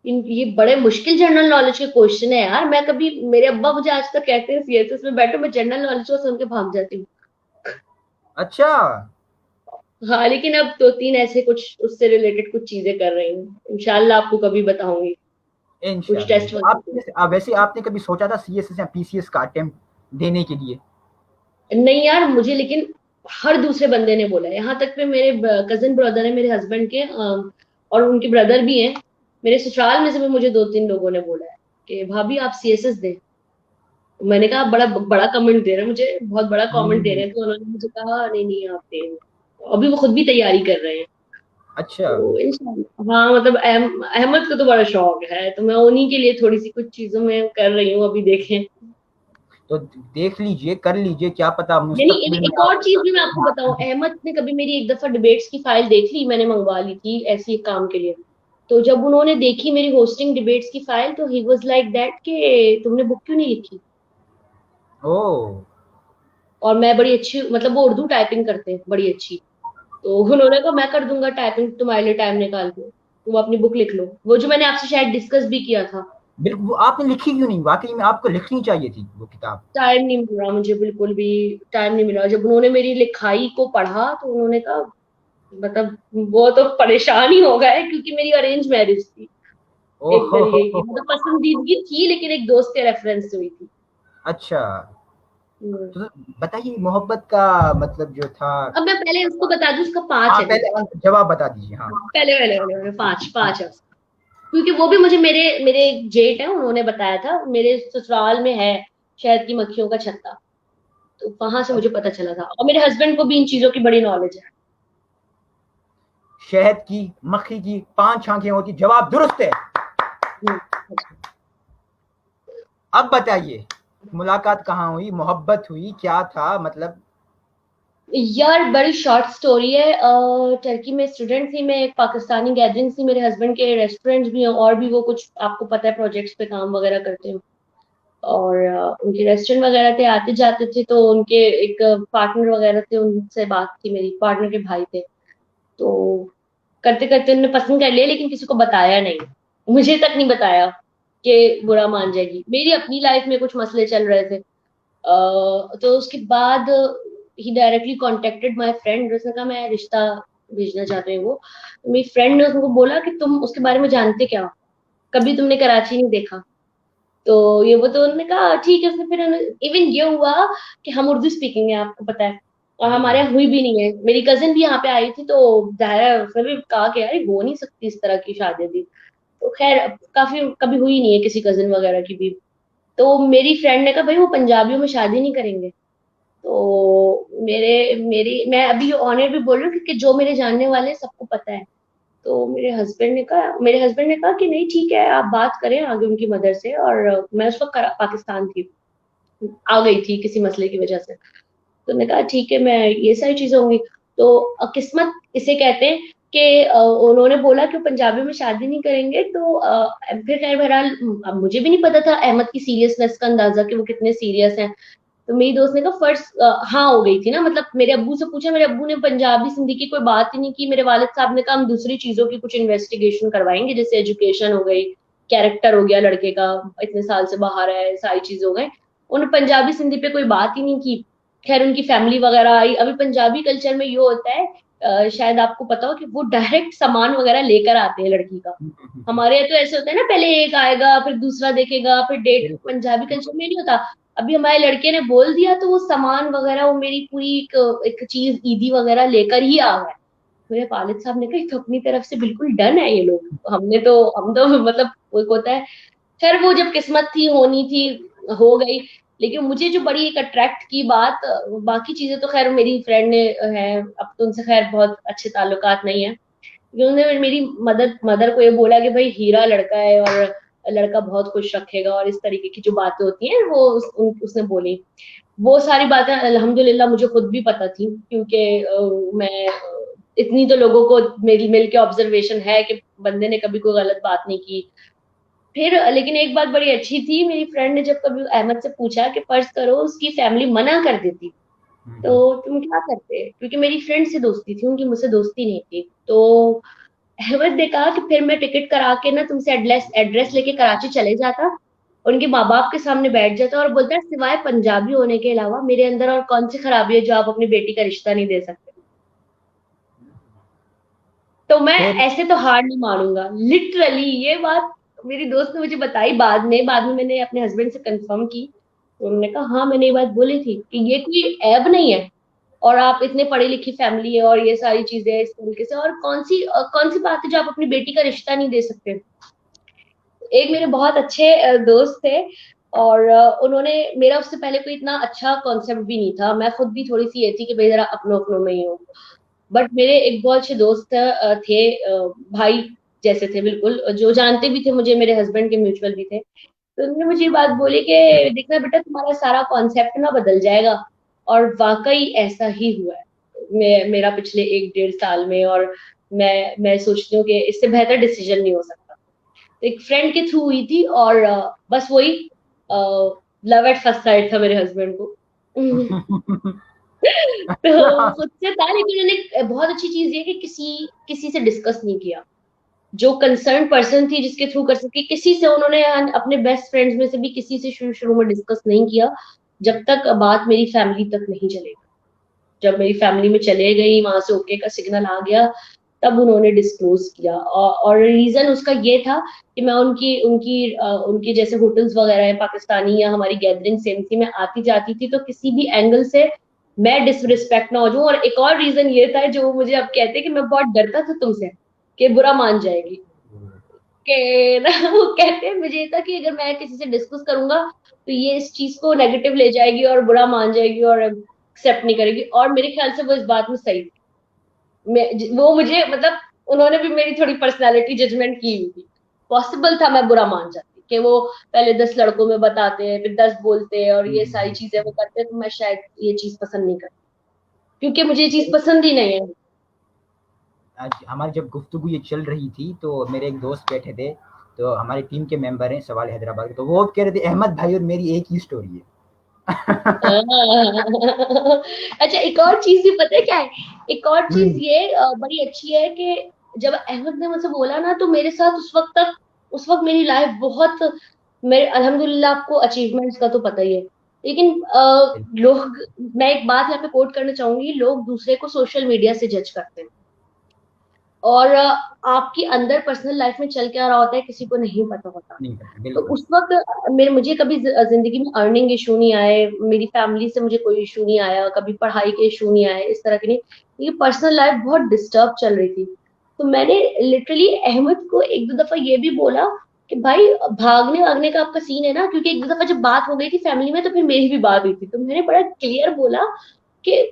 ये बड़े मुश्किल जनरल नॉलेज के क्वेश्चन है यार। मैं कभी, मेरे अब्बा मुझे आज तक कहते हैं सीएसएस में बैठो, मैं जनरल नॉलेज को सुन के भाग जाती हूँ। अच्छा। हाँ, लेकिन अब दो तीन ऐसे कुछ उससे रिलेटेड कुछ चीजें कर रही हूँ, इंशाल्लाह आपको कभी बताऊंगी, कुछ इंशाल्लाह। टेस्ट तो वगैरह। आपने वैसे आपने कभी सोचा था सीएसएस या पीसीएस का अटेम्प्ट देने के लिए? नहीं यार, मुझे लेकिन हर दूसरे बंदे ने बोला है, यहाँ तक पे मेरे कजिन ब्रदर है मेरे हस्बैंड के, और उनके ब्रदर भी हैं, मेरे ससुराल में से भी मुझे दो तीन लोगों ने बोला है कि भाभी आप सीएसएस दें। मैंने कहा, बड़ा बड़ा कमेंट दे रहे हैं मुझे, बहुत बड़ा कमेंट दे रहे हम्म। हैं, तो उन्होंने मुझे कहा नहीं नहीं आप दें। अभी वो खुद भी तैयारी कर रहे हैं। अच्छा। तो इंशाल्लाह, हाँ मतलब अहमद को तो बड़ा शौक है, तो मैं उन्हीं के लिए थोड़ी सी कुछ चीजों में कर रही हूँ, अभी देखें। तो देख लीजिए, कर लीजिए, क्या पता यानी मुस्तकबिल में एक और चीज भी मैं आपको बताऊं, आप। अहमद ने कभी मेरी एक दफा डिबेट्स की फाइल देख ली, मैंने मंगवा ली थी ऐसी एक काम के लिए। तो जब उन्होंने देखी मेरी होस्टिंग डिबेट्स की फाइल, तो ही वाज लाइक दैट कि तुमने बुक क्यों नहीं लिखी? ओ। और मैं बड़ी अच्छी, मतलब वो उर्दू टाइपिंग करते हैं बड़ी अच्छी, तो उन्होंने कहा मैं कर दूंगा टाइपिंग तुम्हारे लिए, टाइम निकाल के तुम अपनी बुक लिख लो, वो जो मैंने आपसे शायद डिस्कस भी किया था। बिल्कुल, वो आपने लिखी क्यों नहीं? वाकई में आपको लिखनी चाहिए थी वो किताब। टाइम नहीं मिल रहा मुझे, बिल्कुल भी टाइम नहीं मिला। जब उन्होंने मेरी लिखाई को पढ़ा, तो उन्होंने कहा, मतलब वो तो परेशान ही हो गए, क्योंकि मेरी अरेंज मैरिज थी एक ओहो तरीके की, हो। मतलब पसंदीदगी थी, लेकिन एक दोस्त के रेफरेंस से हुई थी। अच्छा। हम्म। तो बताइए मोहब्बत का मतलब जो था। अब मैं पहले उसको बता दूं, उसका पांच हाँ है पहले देखो। जवाब बता दीजिए, हाँ। पहले पहले पहले पहले पांच पांच है उसका। क्योंकि वो भी मुझे, मेरे मेरे एक जेठ है, उन्होंने बताया था, मेरे ससुराल में है शहद की मक्खियों का छत्ता, तो वहां से मुझे पता चला था, और मेरे हस्बैंड को भी इन चीजों की बड़ी नॉलेज है। शहद की मक्खी की 5 आंखें होती, जवाब दुरुस्त है। हम्म। अब बताइए, मुलाकात कहाँ हुई, मोहब्बत हुई, क्या था मतलब? यार बड़ी शॉर्ट स्टोरी है। टर्की में स्टूडेंट थी मैं, एक पाकिस्तानी गैदरिंग थी, मेरे हस्बैंड के रेस्टोरेंट्स भी हैं, और भी वो कुछ आपको पता है प्रोजेक्ट्स पे काम वगैरह करते हैं, और उनके रेस्टोरेंट वगैरह थे, आते जाते थे, तो उनके एक पार्टनर वगैरह थे, उनसे बात थी मेरी, पार्टनर के भाई थे, तो करते करते उन्होंने पसंद कर लिया, लेकिन किसी को बताया नहीं, मुझे तक नहीं बताया कि बुरा मान जाएगी। मेरी अपनी लाइफ में कुछ मसले चल रहे थे, तो उसके बाद ही डायरेक्टली कॉन्टेक्टेड माई फ्रेंड, उसने कहा मैं रिश्ता भेजना चाहते हैं वो, तो मेरी फ्रेंड ने उसको बोला कि तुम उसके बारे में जानते क्या हो, कभी तुमने कराची नहीं देखा? तो ये वो, तो उन्होंने कहा ठीक है। उसने फिर इवन ये हुआ कि हम उर्दू स्पीकिंग है, आपको पता है, और जी। हमारे यहाँ हुई भी नहीं है। मेरी कजिन भी यहाँ पे आई थी, तो जाहिर है उसने भी कहा कि यार ये हो नहीं सकती इस तरह की शादी भी, तो खैर काफी कभी हुई नहीं है किसी कजिन वगैरह की भी। तो मेरी फ्रेंड ने कहा भाई वो पंजाबियों में शादी नहीं करेंगे, तो मेरे मेरी मैं अभी ऑनर भी बोल रही हूँ, क्योंकि जो मेरे जानने वाले हैं सबको पता है। तो मेरे हस्बैंड ने कहा कि नहीं ठीक है, आप बात करें आगे उनकी मदर से, और मैं उस वक्त पाकिस्तान थी, आ गई थी किसी मसले की वजह से, तो मैंने कहा ठीक है, मैं ये सारी चीजें होंगी। तो किस्मत इसे कहते हैं कि उन्होंने बोला कि वो पंजाबी में शादी नहीं करेंगे, तो फिर खैर बहरहाल अब मुझे भी नहीं पता था अहमद की सीरियसनेस का अंदाजा कि वो कितने सीरियस हैं। तो मेरी दोस्त ने कहा फर्स्ट हाँ हो गई थी ना, मतलब मेरे अब्बू से पूछा, मेरे अब्बू ने पंजाबी सिंधी की कोई बात ही नहीं की। मेरे वालिद साहब ने कहा हम दूसरी चीजों की कुछ इन्वेस्टिगेशन करवाएंगे, जैसे एजुकेशन हो गई, कैरेक्टर हो गया लड़के का, इतने साल से बाहर है, सारी चीज हो गए। उन्होंने पंजाबी सिंधी पे कोई बात ही नहीं की। खैर उनकी फैमिली वगैरह आई। अभी पंजाबी कल्चर में ये होता है, शायद आपको पता हो कि वो डायरेक्ट सामान वगैरह लेकर आते हैं लड़की का। हमारे यहाँ तो ऐसे होता है ना, पहले एक आएगा फिर दूसरा देखेगा फिर डेट। बिल्कुल। पंजाबी कल्चर में नहीं होता। अभी हमारे लड़के ने बोल दिया तो वो सामान वगैरह, वो मेरी पूरी एक चीज ईदी वगैरह लेकर ही आ गए। मेरे वालिद साहब ने कहा "ये तो अपनी तरफ से बिल्कुल डन है ये लोग, हम तो मतलब वो एक होता है। खैर वो जब किस्मत थी होनी थी, हो गई। लेकिन मुझे जो बड़ी एक अट्रैक्ट की बात, बाकी चीजें तो खैर मेरी फ्रेंड ने है, अब तो उनसे खैर बहुत अच्छे ताल्लुकात नहीं है। उन्होंने मेरी मदर मदर को ये बोला कि भाई हीरा लड़का है और लड़का बहुत खुश रखेगा, और इस तरीके की जो बातें होती हैं वो उसने बोली। वो सारी बातें अल्हम्दुलिल्लाह मुझे खुद भी पता थी, क्योंकि मैं इतनी तो लोगों को मेरी मिल के ऑब्जर्वेशन है कि बंदे ने कभी कोई गलत बात नहीं की। फिर लेकिन एक बात बड़ी अच्छी थी, मेरी फ्रेंड ने जब कभी अहमद से पूछा कि फर्ज करो उसकी फैमिली मना कर देती तो तुम क्या करते, क्योंकि मेरी फ्रेंड से दोस्ती थी उनकी, मुझसे दोस्ती नहीं थी। तो अहमद ने कहा कि फिर मैं टिकट करा के ना तुमसे एड्रेस एड्रेस लेके कराची चले जाता, उनके माँ बाप के सामने बैठ जाता और बोलता सिवाय पंजाबी होने के अलावा मेरे अंदर और कौन सी खराबी है जो आप अपनी बेटी का रिश्ता नहीं दे सकते। तो मैं फिर ऐसे तो हार नहीं मानूंगा, लिटरली ये बात मेरी दोस्त ने मुझे बताई बाद में मैंने अपने हस्बैंड से कंफर्म की। तो उन्होंने कहा हाँ मैंने ये बात बोली थी कि ये कोई ऐब नहीं है, और आप इतने पढ़ी लिखी फैमिली है और ये सारी चीजें इस तरीके से, और कौन सी बात है जो आप अपनी बेटी का रिश्ता नहीं दे सकते। एक मेरे बहुत अच्छे दोस्त थे, और उन्होंने, मेरा उससे पहले कोई इतना अच्छा कॉन्सेप्ट भी नहीं था, मैं खुद भी थोड़ी सी ये थी कि भाई जरा अपनों अपनों में ही हूँ। बट मेरे एक बहुत अच्छे दोस्त थे, भाई जैसे थे बिल्कुल, जो जानते भी थे मुझे, मेरे हस्बैंड के म्यूचुअल भी थे। तो उन्होंने मुझे ये बात बोली कि देखना बेटा तुम्हारा सारा कॉन्सेप्ट ना बदल जाएगा। और वाकई ऐसा ही हुआ है। मेरा पिछले 1 डेढ़ साल में, और मैं सोचती हूँ कि इससे बेहतर डिसीजन नहीं हो सकता। तो एक फ्रेंड के थ्रू हुई थी, और बस वही लव एट फर्स्ट साइट था मेरे हस्बैंड को। तो खुद से था, लेकिन उन्होंने बहुत अच्छी चीज ये कि किसी किसी से डिस्कस नहीं किया। जो कंसर्न पर्सन थी जिसके थ्रू कर सके, किसी से उन्होंने अपने बेस्ट फ्रेंड्स में से भी किसी से शुरू शुरू में डिस्कस नहीं किया, जब तक बात मेरी फैमिली तक नहीं चलेगी। जब मेरी फैमिली में चले गई, वहां से ओके का सिग्नल आ गया, तब उन्होंने डिस्क्लोज किया। और रीजन उसका ये था कि मैं उनकी जैसे होटल्स वगैरह है पाकिस्तानी, या हमारी गैदरिंग सेम थी, मैं आती जाती थी, तो किसी भी एंगल से मैं डिसरिस्पेक्ट ना हो जाऊं। और एक और रीजन ये था जो वो मुझे अब कहते कि मैं बहुत डरता था तुमसे, कि बुरा मान जाएगी, कि ना वो कहते हैं मुझे ये था कि अगर मैं किसी से डिस्कस करूंगा तो ये इस चीज को नेगेटिव ले जाएगी और बुरा मान जाएगी और एक्सेप्ट नहीं करेगी। और मेरे ख्याल से वो इस बात में सही थी। वो मुझे मतलब उन्होंने भी मेरी थोड़ी पर्सनालिटी जजमेंट की हुई थी। पॉसिबल था मैं बुरा मान जाती कि वो पहले 10 लड़कों में बताते हैं फिर 10 बोलते हैं और ये सारी चीजें वो करते हैं, तो मैं शायद ये चीज पसंद नहीं करती, क्योंकि मुझे ये चीज पसंद ही नहीं है। आज हमारी जब गुफ्तगू ये चल रही थी तो मेरे एक दोस्त बैठे थे, तो हमारी टीम के मेंबर हैं सवाल हैदराबाद के, तो वो कह रहे थे अहमद भाई और मेरी एक ही स्टोरी है। अच्छा एक और चीज भी पता है क्या है, एक और चीज ये बड़ी अच्छी है कि जब अहमद ने मुझसे बोला ना, तो मेरे साथ उस वक्त मेरी लाइफ बहुत, मेरे अल्हम्दुलिल्लाह आपको अचीवमेंट्स का तो पता ही है, लेकिन लोग, मैं एक बात यहाँ पे कोट करना चाहूंगी, लोग दूसरे को सोशल मीडिया से जज करते हैं, और आपकी अंदर पर्सनल लाइफ में चल क्या रहा होता है किसी को नहीं पता होता। नहीं पता, तो बिल्कुल। उस वक्त मेरे मुझे कभी जिंदगी में अर्निंग इशू नहीं आए, मेरी फैमिली से मुझे कोई इशू नहीं आया, कभी पढ़ाई के इशू नहीं आए, इस तरह के नहीं। ये पर्सनल लाइफ बहुत डिस्टर्ब चल रही थी। तो मैंने लिटरली अहमद को एक दो दफा ये भी बोला कि भाई भागने भागने का आपका सीन है ना, क्योंकि एक दो दफा जब बात हो गई थी फैमिली में तो फिर मेरी भी बात हुई थी, तो मैंने बड़ा क्लियर बोला कि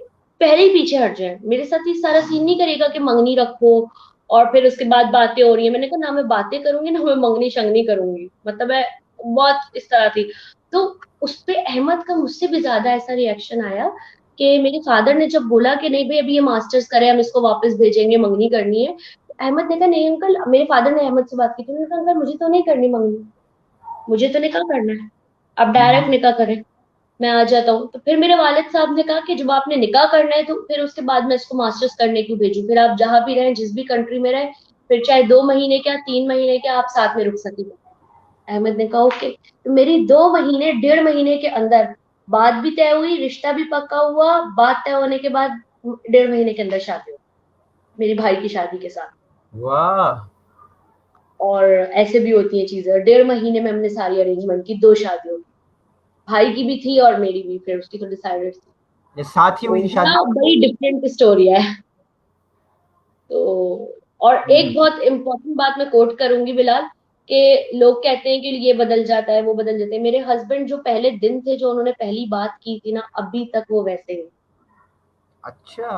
पहले ही पीछे हट जाए, मेरे साथ ये सारा सीन नहीं करेगा कि मंगनी रखो और फिर उसके बाद बातें हो रही है। मैंने कहा ना मैं बातें करूंगी ना मैं मंगनी शंगनी करूंगी, मतलब मैं बहुत इस तरह थी। तो उस पे अहमद का मुझसे भी ज्यादा ऐसा रिएक्शन आया कि मेरे फादर ने जब बोला कि नहीं भाई अभी ये मास्टर्स करे, हम इसको वापस भेजेंगे, मंगनी करनी है, अहमद ने कहा नहीं अंकल, मेरे फादर ने अहमद से बात की थी, उन्होंने कहा अंकल मुझे तो नहीं करनी मंगनी, मुझे तो निकाह करना है, आप डायरेक्ट हम्म, निकाह करें, मैं आ जाता हूँ। तो फिर मेरे वालिद साहब ने कहा कि जब आपने निकाह करना है तो फिर उसके बाद मैं इसको मास्टर्स करने क्यों भेजूं, फिर आप जहां भी रहें, जिस भी कंट्री में रहें, फिर चाहे 2 महीने क्या 3 महीने क्या आप साथ में रुक सकेंगे। अहमद ने कहा ओके। तो मेरी 2 महीने 1.5 महीने के अंदर बात भी तय हुई, रिश्ता भी पक्का हुआ, बात तय होने के बाद 1.5 महीने के अंदर शादी हुई मेरी भाई की शादी के साथ। वाह। और ऐसे भी होती हैं चीजें, 1.5 महीने में हमने सारी अरेंजमेंट की, 2 शादियों की, भाई की भी थी और मेरी भी, फिर उसकी तो डिसाइडेड थी। ये साथ ही हुई तो थी शादी? हाँ, बड़ी डिफरेंट स्टोरी है। तो और एक हम्म, बहुत इम्पोर्टेंट बात मैं कोट करूंगी बिलाल, कि लोग कहते हैं कि ये बदल जाता है वो बदल जाते हैं, मेरे हस्बैंड जो पहले दिन थे, जो उन्होंने पहली बात की थी ना, अभी तक वो वैसे ही, अच्छा।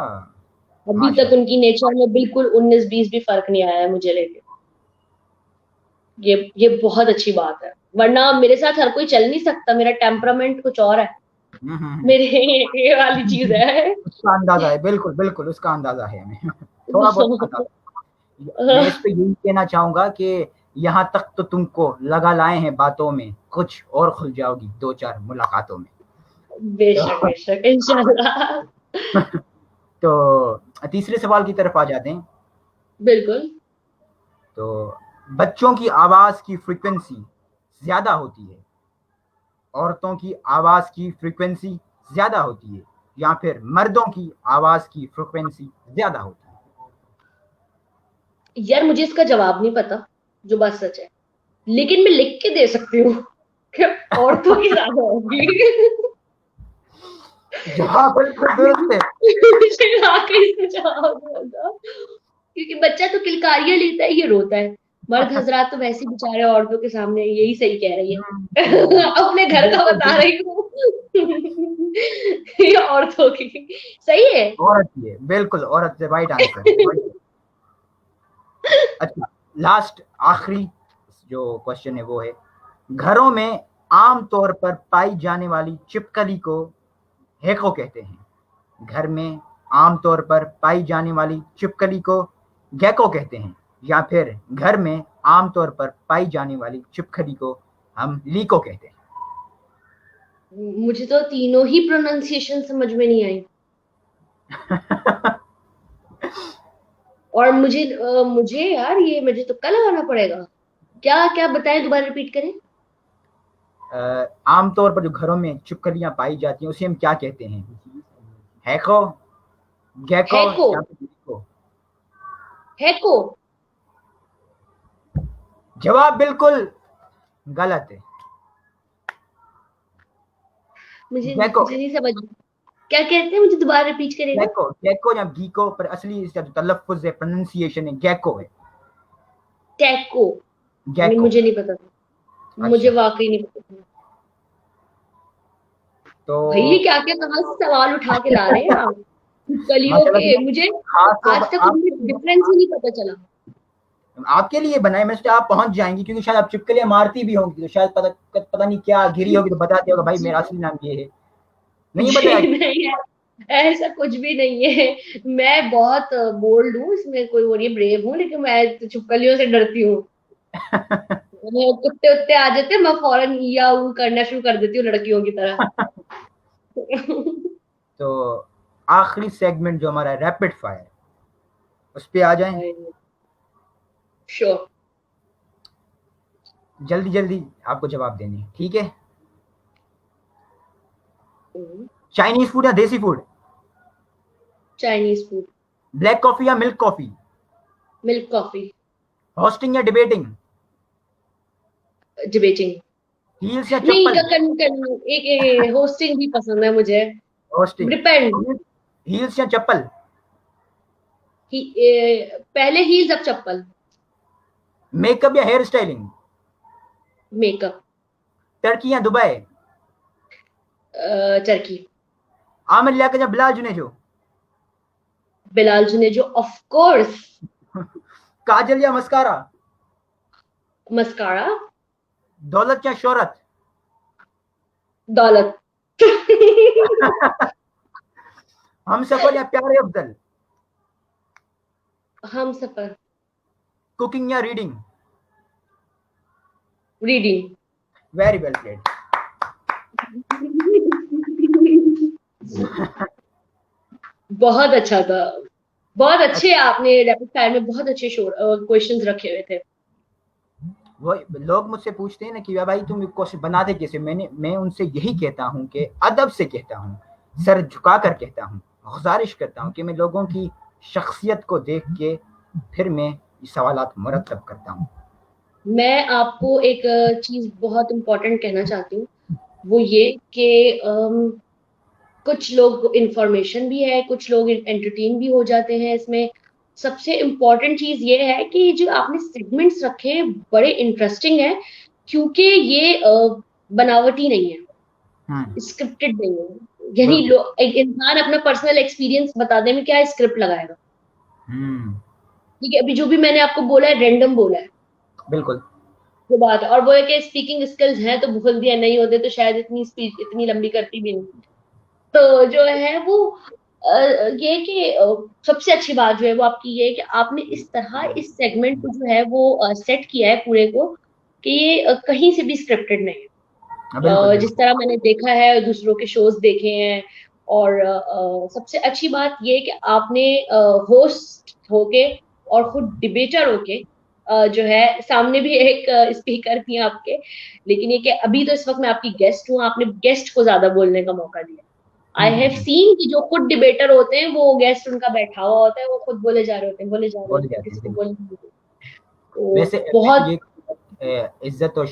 अभी तक माशाल्लाह। उनकी नेचर में बिल्कुल 19-20 भी फर्क नहीं आया है मुझे लेके। ये बहुत अच्छी बात है, वरना मेरे साथ हर कोई चल नहीं सकता, मेरा टेम्परामेंट कुछ और है, हम्म, मेरे ये वाली चीज है। उसका अंदाजा है, बिल्कुल बिल्कुल उसका अंदाजा है हमें। थोड़ा बहुत अंदाजा। मैं इस पे यही कहना चाहूंगा कि यहाँ तक तो तुमको लगा लाए हैं बातों में, कुछ और खुल जाओगी 2-4 मुलाकातों में। बेशक तो, बेशक इंशाल्लाह। तो तीसरे सवाल की तरफ आ जाते हैं। बिल्कुल। तो बच्चों की आवाज की फ्रीक्वेंसी ज्यादा होती है, औरतों की आवाज की फ्रीक्वेंसी ज्यादा होती है, या फिर मर्दों की आवाज की फ्रीक्वेंसी ज्यादा होती है? यार मुझे इसका जवाब नहीं पता, जो बात सच है, लेकिन मैं लिख के दे सकती हूँ कि औरतों की ज्यादा होगी। जवाब बिल्कुल दुरुस्त है। मुझे वाकई से जवाब नहीं पता, क्योंकि बच्चा तो किलकारियां लेता है, ये रोता है, मर्द हजरात तो वैसे ही बेचारे औरतों के सामने, यही सही कह रही है। अपने घर का बिल्कुल बता बिल्कुल। रही हूँ। ये औरतों की सही है। औरत ही है, बिल्कुल औरत से, राइट आंसर। अच्छा, लास्ट आखिरी जो क्वेश्चन है वो है, घरों में आम तौर पर पाई जाने वाली छिपकली को हेको कहते हैं, घर में आम तौर पर पाई जाने वाली छिपकली को गैको कहते हैं, या फिर घर में आम तौर पर पाई जाने वाली छिपकली को हम लीको कहते मुझे तो तीनों ही प्रोनाउंसिएशन समझ में नहीं आई, हैं? और मुझे यार ये मुझे तुक्का लगाना पड़ेगा, क्या क्या बताएं, दोबारा रिपीट करें। आमतौर पर जो घरों में छिपकलियां पाई जाती हैं उसे हम क्या कहते हैं? हैको, गैको, है को, या फिर लीको? है को। जवाब बिल्कुल गलत है। मुझे गैको, मुझे नहीं समझ, क्या कहते हैं, मुझे दोबारा रिपीट करेगा। गैको, गैको या गीको, पर असली इसका जो तलफ्फुज है, प्रोनाउंसिएशन है, गैको है। टैको। नहीं गैको। मुझे नहीं पता था, मुझे अच्छा। वाकई नहीं पता था। तो भाई ये क्या क्या कहाँ से सवाल उठा के ला रहे हैं आप, कलियों माशाल्लाह के, से, मुझे खास तौर आज पर तक उनमें आपके डिफरेंस ही नहीं पता चला। आपके लिए बनाए, मैं सोचा आप पहुंच जाएंगी, क्योंकि शायद आप चिपकलियां मारती भी होंगी, तो शायद पता नहीं क्या घिरी होगी तो बताते होगा भाई मेरा असली नाम ये है। नहीं बताया? जी नहीं है, ऐसा कुछ भी नहीं है, मैं बहुत बोल्ड हूँ, इसमें कोई वो नहीं, ब्रेव हूँ, लेकिन मैं तो छिपकलियों से डरती हूँ। वो कुत्ते उत्ते आ जाते हैं, मैं फौरन या ऊ करना शुरू कर देती हूँ लड़कियों की तरह। तो आखिरी सेगमेंट जो हमारा रैपिड फायर, उस पे आ जाएं। श्योर। जल्दी जल्दी आपको जवाब देने हैं, ठीक है? चाइनीज फूड या desi food? Chinese food. Black coffee या milk coffee? Milk coffee. Hosting या डिबेटिंग? डिबेटिंग। हील्स या नहीं चप्पल? एक होस्टिंग भी पसंद है मुझे। होस्टिंग। डिपेंड। हील्स या चप्पल? पहले हील्स अब चप्पल। मेकअप या हेयर स्टाइलिंग? मेकअप। टर्की या दुबई? टर्की। आमिर लियाकत या बिलाल जुनेजो? Bilal Junejo of course. काजल या मस्कारा? मस्कारा। दौलत या शोहरत? दौलत। हम सफर या प्यारे अफजल, हम सफर। कुकिंग या reading? Reading. Very well played. बहुत अच्छा था। बहुत अच्छे आपने रैपिड फायर में बहुत अच्छे क्वेश्चंस रखे हुए थे। वो लोग मुझसे पूछते हैं ना कि भाई तुम क्वेश्चन बनाते कैसे, मैं उनसे यही कहता हूँ कि अदब से कहता हूँ, सर झुका कर कहता हूँ, गुजारिश करता हूँ कि मैं लोगों की शख्सियत को देख के फिर मैं सवालात मुरतब करता हूँ। मैं आपको एक चीज बहुत इम्पोर्टेंट कहना चाहती हूँ, वो ये कि कुछ लोग इंफॉर्मेशन भी है, कुछ लोग एंटरटेन भी हो जाते हैं इसमें। सबसे इम्पोर्टेंट चीज ये है कि जो आपने सेगमेंट्स रखे बड़े इंटरेस्टिंग है, क्योंकि ये बनावटी नहीं है, स्क्रिप्टेड नहीं है। यही बिल्कुल एक इंसान अपना पर्सनल एक्सपीरियंस बताने में क्या स्क्रिप्ट लगाएगा। ठीक है, अभी जो भी मैंने आपको बोला है रेंडम बोला है, बिल्कुल वो बात है। और वो है कि स्पीकिंग स्किल्स हैं तो बोल दिया, नहीं होते तो शायद इतनी स्पीच इतनी लंबी करती भी नहीं। तो जो है वो ये कि सबसे अच्छी बात जो है वो आपकी ये है कि आपने इस तरह इस सेगमेंट को जो है वो सेट किया है पूरे को, कि ये कहीं से भी स्क्रिप्टेड नहीं है। बिल्कुल जिस बिल्कुल। तरह मैंने देखा है दूसरों के शोज देखे हैं। और सबसे अच्छी बात ये है कि आपने होस्ट होके और खुद डिबेटर होके जो है सामने भी एक स्पीकर थी आपके, लेकिन ये कि अभी तो इस वक्त मैं आपकी गेस्ट हूँ, आपने गेस्ट को ज्यादा बोलने का मौका दिया। आई हैव सीन कि जो खुद डिबेटर होते हैं वो गेस्ट उनका बैठा हुआ होता है, वो खुद बोले जा रहे होते हैं, बोले जा रहे बोल होते हैं, जाते किसी हैं को बिल्कुल। बोलने नहीं देते। तो वैसे मैं बहुत। ये इज्जत और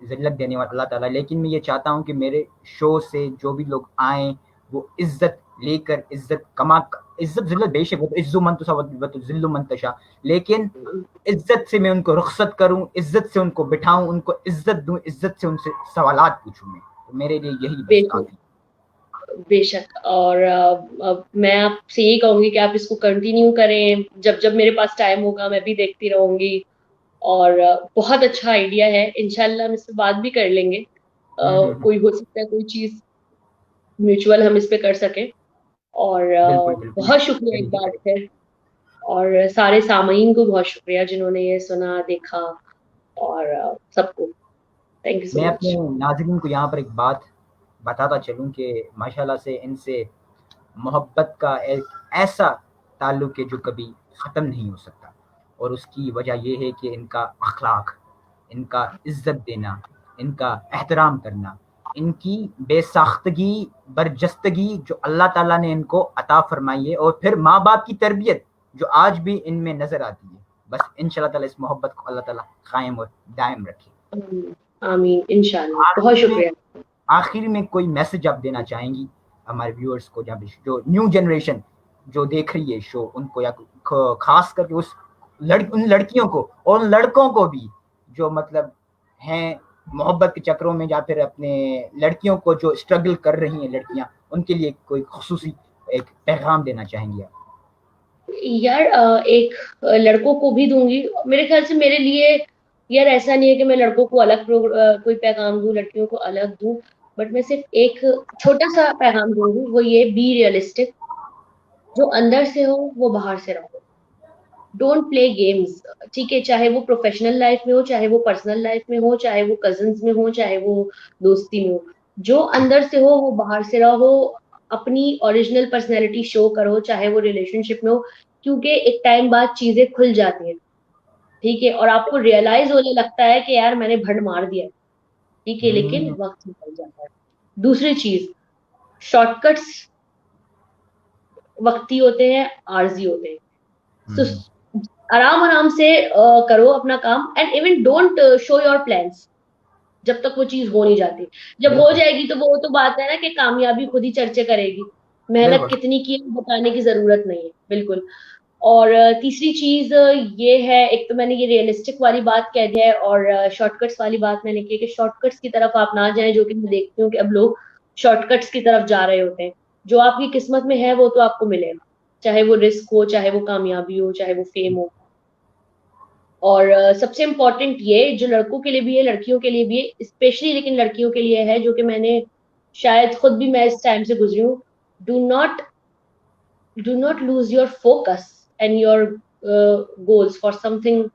जिल्लत देने वाला अल्लाह ताला, लेकिन मैं ये चाहता हूँ कि मेरे शो से जो भी लोग आए वो इज्जत लेकर, इज्जत कमा, इज्जत जिल्लत बेशक, वो तो इज्जु मन तुसा व तो जिल्लु मन तशा, लेकिन इज्जत से मैं उनको रुखसत करूँ, इज्जत से उनको बिठाऊँ, उनको इज्जत दूँ, इज्जत से उनसे सवालात पूछूँ मैं। तो मेरे लिए यही बस बेशक, काफ़ी। बेशक। और मैं आपसे यही कहूंगी कि आप इसको कंटिन्यू करें, जब जब मेरे पास टाइम होगा मैं भी देखती रहूंगी। और बहुत अच्छा आइडिया है, इंशाल्लाह हम इस पे बात भी कर लेंगे। हुँ। कोई हो सकता है कोई चीज म्यूचुअल हम इस पे कर सके। और बिल्कुल, बिल्कुल। बहुत शुक्रिया एक बार फिर। और सारे सामईन को बहुत शुक्रिया जिन्होंने ये सुना देखा। और सबको थैंक यू मैं सो अपने मच। नाज़रीन को यहाँ पर एक बात बताता चलूँ कि माशाल्लाह से इनसे मोहब्बत का एक ऐसा ताल्लुक है जो कभी ख़त्म नहीं हो सकता, और उसकी वजह ये है कि इनका अखलाक, इनका इज्जत देना, इनका एहतराम करना, इनकी बेसाख्तगी, बरजस्तगी जो अल्लाह ताला ने इनको अता फरमाई है, और फिर माँ बाप की तरबियत जो आज भी इनमें नजर आती है। बस इंशाल्लाह ताला इस मोहब्बत को अल्लाह ताला कायम और दायम रखे। आमीन, आमीन, इंशाल्लाह। बहुत आखिर में शुक्रिया। आखिर में कोई मैसेज आप देना चाहेंगी हमारे व्यूअर्स को, जहाँ पे जो न्यू जनरेशन जो देख रही है शो, उनको, या खास करके उन लड़कियों को और उन लड़कों को भी जो मतलब हैं मोहब्बत के चक्रों में, या फिर अपने लड़कियों को जो स्ट्रगल कर रही हैं लड़कियां, उनके लिए कोई खुसूसी एक पैगाम देना चाहेंगी आप? यार एक लड़कों को भी दूंगी मेरे ख्याल से, मेरे लिए। यार ऐसा नहीं है कि मैं लड़कों को अलग कोई पैगाम दूं, लड़कियों को अलग दूं। बट मैं सिर्फ एक छोटा सा पैगाम दूंगी, वो ये, बी रियलिस्टिक। जो अंदर से हो वो बाहर से रहो। Don't play games. ठीक है, चाहे वो प्रोफेशनल लाइफ में हो, चाहे वो पर्सनल लाइफ में हो, चाहे वो कजन्स में हो, चाहे वो दोस्ती में हो। जो अंदर से हो वो बाहर से रहो। अपनी ओरिजिनल पर्सनैलिटी शो करो, चाहे वो रिलेशनशिप में हो। क्योंकि एक टाइम बाद चीजें खुल जाती हैं। ठीक है, और आपको रियलाइज होने लगता है कि यार मैंने भड़ मार दिया। ठीक है, लेकिन हम्म, वक्त निकल जाता है। दूसरी चीज, शॉर्टकट्स वक्ती होते हैं, आरजी होते हैं। हम्म, So, आराम आराम से करो अपना काम, and even don't show your plans जब तक वो चीज हो नहीं जाती। जब हो बिल्कुल जाएगी तो वो तो बात है ना कि कामयाबी खुद ही चर्चे करेगी। मेहनत बिल्कुल। कितनी की है बताने की जरूरत नहीं है, बिल्कुल। और तीसरी चीज ये है, एक तो मैंने ये रियलिस्टिक वाली बात कह दी है, और शॉर्टकट्स वाली बात मैंने की है कि शॉर्टकट्स की तरफ आप ना जाएं, जो कि मैं देखती हूँ कि अब लोग शॉर्टकट्स की तरफ जा रहे होते हैं। जो आपकी किस्मत में है वो तो आपको मिलेगा, चाहे वो रिस्क हो, चाहे वो कामयाबी हो, चाहे वो फेम हो। और सबसे इम्पोर्टेंट ये जो लड़कों के लिए भी है, लड़कियों के लिए भी है स्पेशली, लेकिन लड़कियों के लिए है जो कि मैंने शायद खुद भी मैं इस टाइम से गुजरी हूँ। Do not do not lose your focus and your goals for something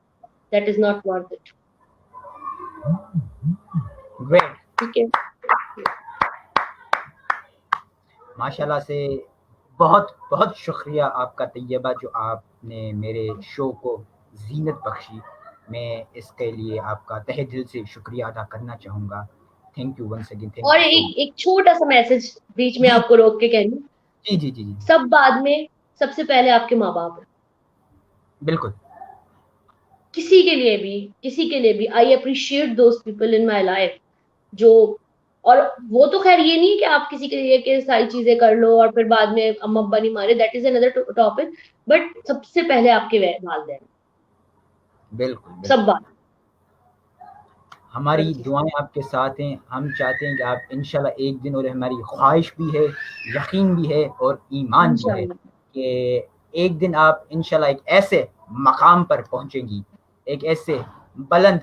that is not worth it. Great, ठीक है। माशाल्लाह से बहुत बहुत शुक्रिया आपका तैयबा, जो आपने मेरे शो को जीनत बख्शी। मैं इसके लिए आपका तहे दिल से शुक्रिया अदा करना चाहूँगा। Thank you once again, thank और यू सो एक मच। एक छोटा सा मैसेज बीच में जी आपको रोक के कह रही हूँ, जी जी जी जी, सब बाद में, सबसे पहले आपके माँ बाप है। बिल्कुल किसी के लिए भी I appreciate those people in my life जो, और वो तो खैर ये नहीं कि आप किसी के लिए के सारी चीजें कर लो और फिर बाद में अम्मा अब्बा नहीं मारे, that is another topic, but सबसे पहले आपके वालिदैन, बिल्कुल सब बिल्कुल। बात, हर हमारी चीज। दुआएं आपके साथ हैं। हम चाहते हैं कि आप इंशाल्लाह एक दिन, और हमारी ख्वाहिश भी है, यकीन भी है और ईमान भी है इंशाल्लाह कि एक दिन आप इंशाल्लाह एक ऐसे मकाम पर पहुंचेंगी, एक ऐसे बुलंद,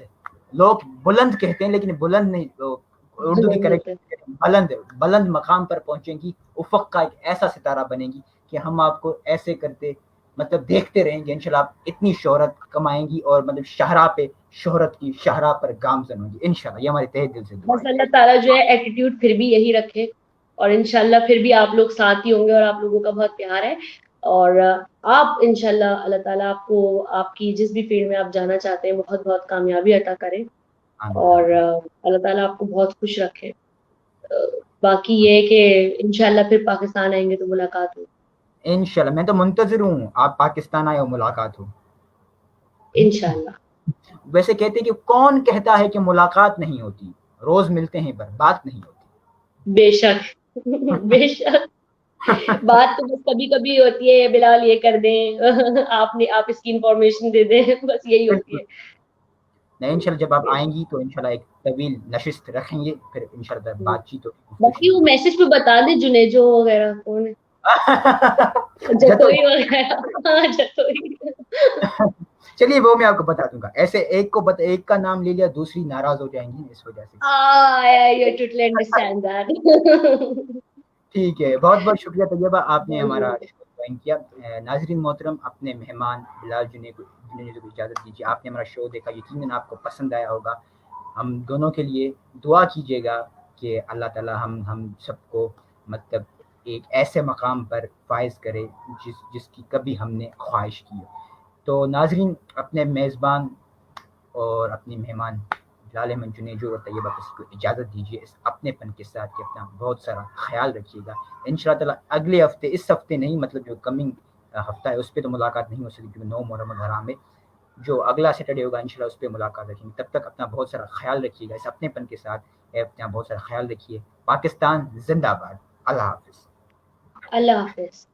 लोग बुलंद कहते हैं लेकिन बुलंद नहीं, उर्दू की बुलंद करेक्ट, होते हैं। बुलंद बुलंद मकाम पर पहुंचेंगी, उफ़क़ का एक ऐसा सितारा बनेगी कि हम आपको ऐसे करते मतलब देखते रहेंगे। इंशाल्लाह आप इतनी शोहरत कमाएंगी और मतलब शाहरा पे, शोहरत की शाहरा पर गामज़न होंगी इंशाल्लाह। ये हमारे तहे दिल से दुआ बस है। अल्लाह ताला जो है एटीट्यूड फिर भी यही रखे, और इंशाल्लाह फिर भी आप लोग साथ ही होंगे और आप लोगों का बहुत प्यार है, और आप इंशाल्लाह अल्लाह ताला आपको आपकी जिस भी फील्ड में आप जाना चाहते हैं बहुत बहुत कामयाबी अता करें, आमीन और आमीन। अल्लाह ताला आपको बहुत खुश रखे। बाकी ये है कि इंशाल्लाह फिर पाकिस्तान आएंगे तो मुलाकात होगी। इंशाल्लाह मैं तो मुंतज़िर हूँ, आप पाकिस्तान आए और मुलाकात हो। इंशाल्लाह। वैसे कहते हैं कि कौन कहता है कि मुलाकात नहीं होती, रोज़ मिलते हैं पर बात नहीं बेशक बेशक, होती। बात तो बस कभी कभी होती है, बिलाल ये कर दें आपने आप इसकी इंफॉर्मेशन दे दें, बस यही होती बिल्कुल। है। नहीं, इंशाल्लाह जब आप बेशक। आएँगी तो इंशाल्लाह एक तवील नशिस्त रखेंगे, फिर इंशाल्लाह हम्म। बातचीत होगी, गुफ्तगू बाकी शुरू वो होगी। मैसेज पे बता दे जुनेजो वगैरह कौन है, जतोई। जतोई वगैरह, हाँ जतोई। चलिए वो मैं आपको बता दूँगा। ऐसे एक का नाम ले लिया, दूसरी नाराज़ हो जाएँगी इस वजह से। I totally understand that. ठीक है, बहुत-बहुत शुक्रिया तैयबा, आपने बहुत हमारा बहुत शो ज्वाइन किया। नाज़रीन मोहतरम, अपने मेहमान बिलाल जुनेजो को इजाज़त दीजिए। आपने हमारा शो देखा, यकीनन आपको पसंद आया होगा। हम दोनों के लिए दुआ कीजिएगा कि अल्लाह ताला हम सबको मतलब एक ऐसे मकाम पर फ़ाइज़ करे जिसकी कभी हमने ख्वाहिश की हो। तो नाज़रीन, अपने मेज़बान और अपनी मेहमान बिलाल अहमद जुनेजो और तैयबा कसी को इजाज़त दीजिए इस अपनेपन के साथ कि अपना बहुत सारा ख्याल रखिएगा। इंशाअल्लाह ताला अगले हफ्ते, इस हफ्ते नहीं मतलब जो कमिंग हफ्ता है उस पे तो मुलाकात नहीं हो सकती क्योंकि 9 मुहर्रम हराम है। जो अगला सैटरडे होगा इंशाल्लाह उस पे मुलाकात रखेंगे। तब तक अपना बहुत सारा ख्याल रखिएगा इस अपनेपन के साथ। अपना बहुत सारा ख्याल रखिए। पाकिस्तान ज़िंदाबाद। अल्लाह हाफ़िज़। अल्लाह हाफिज।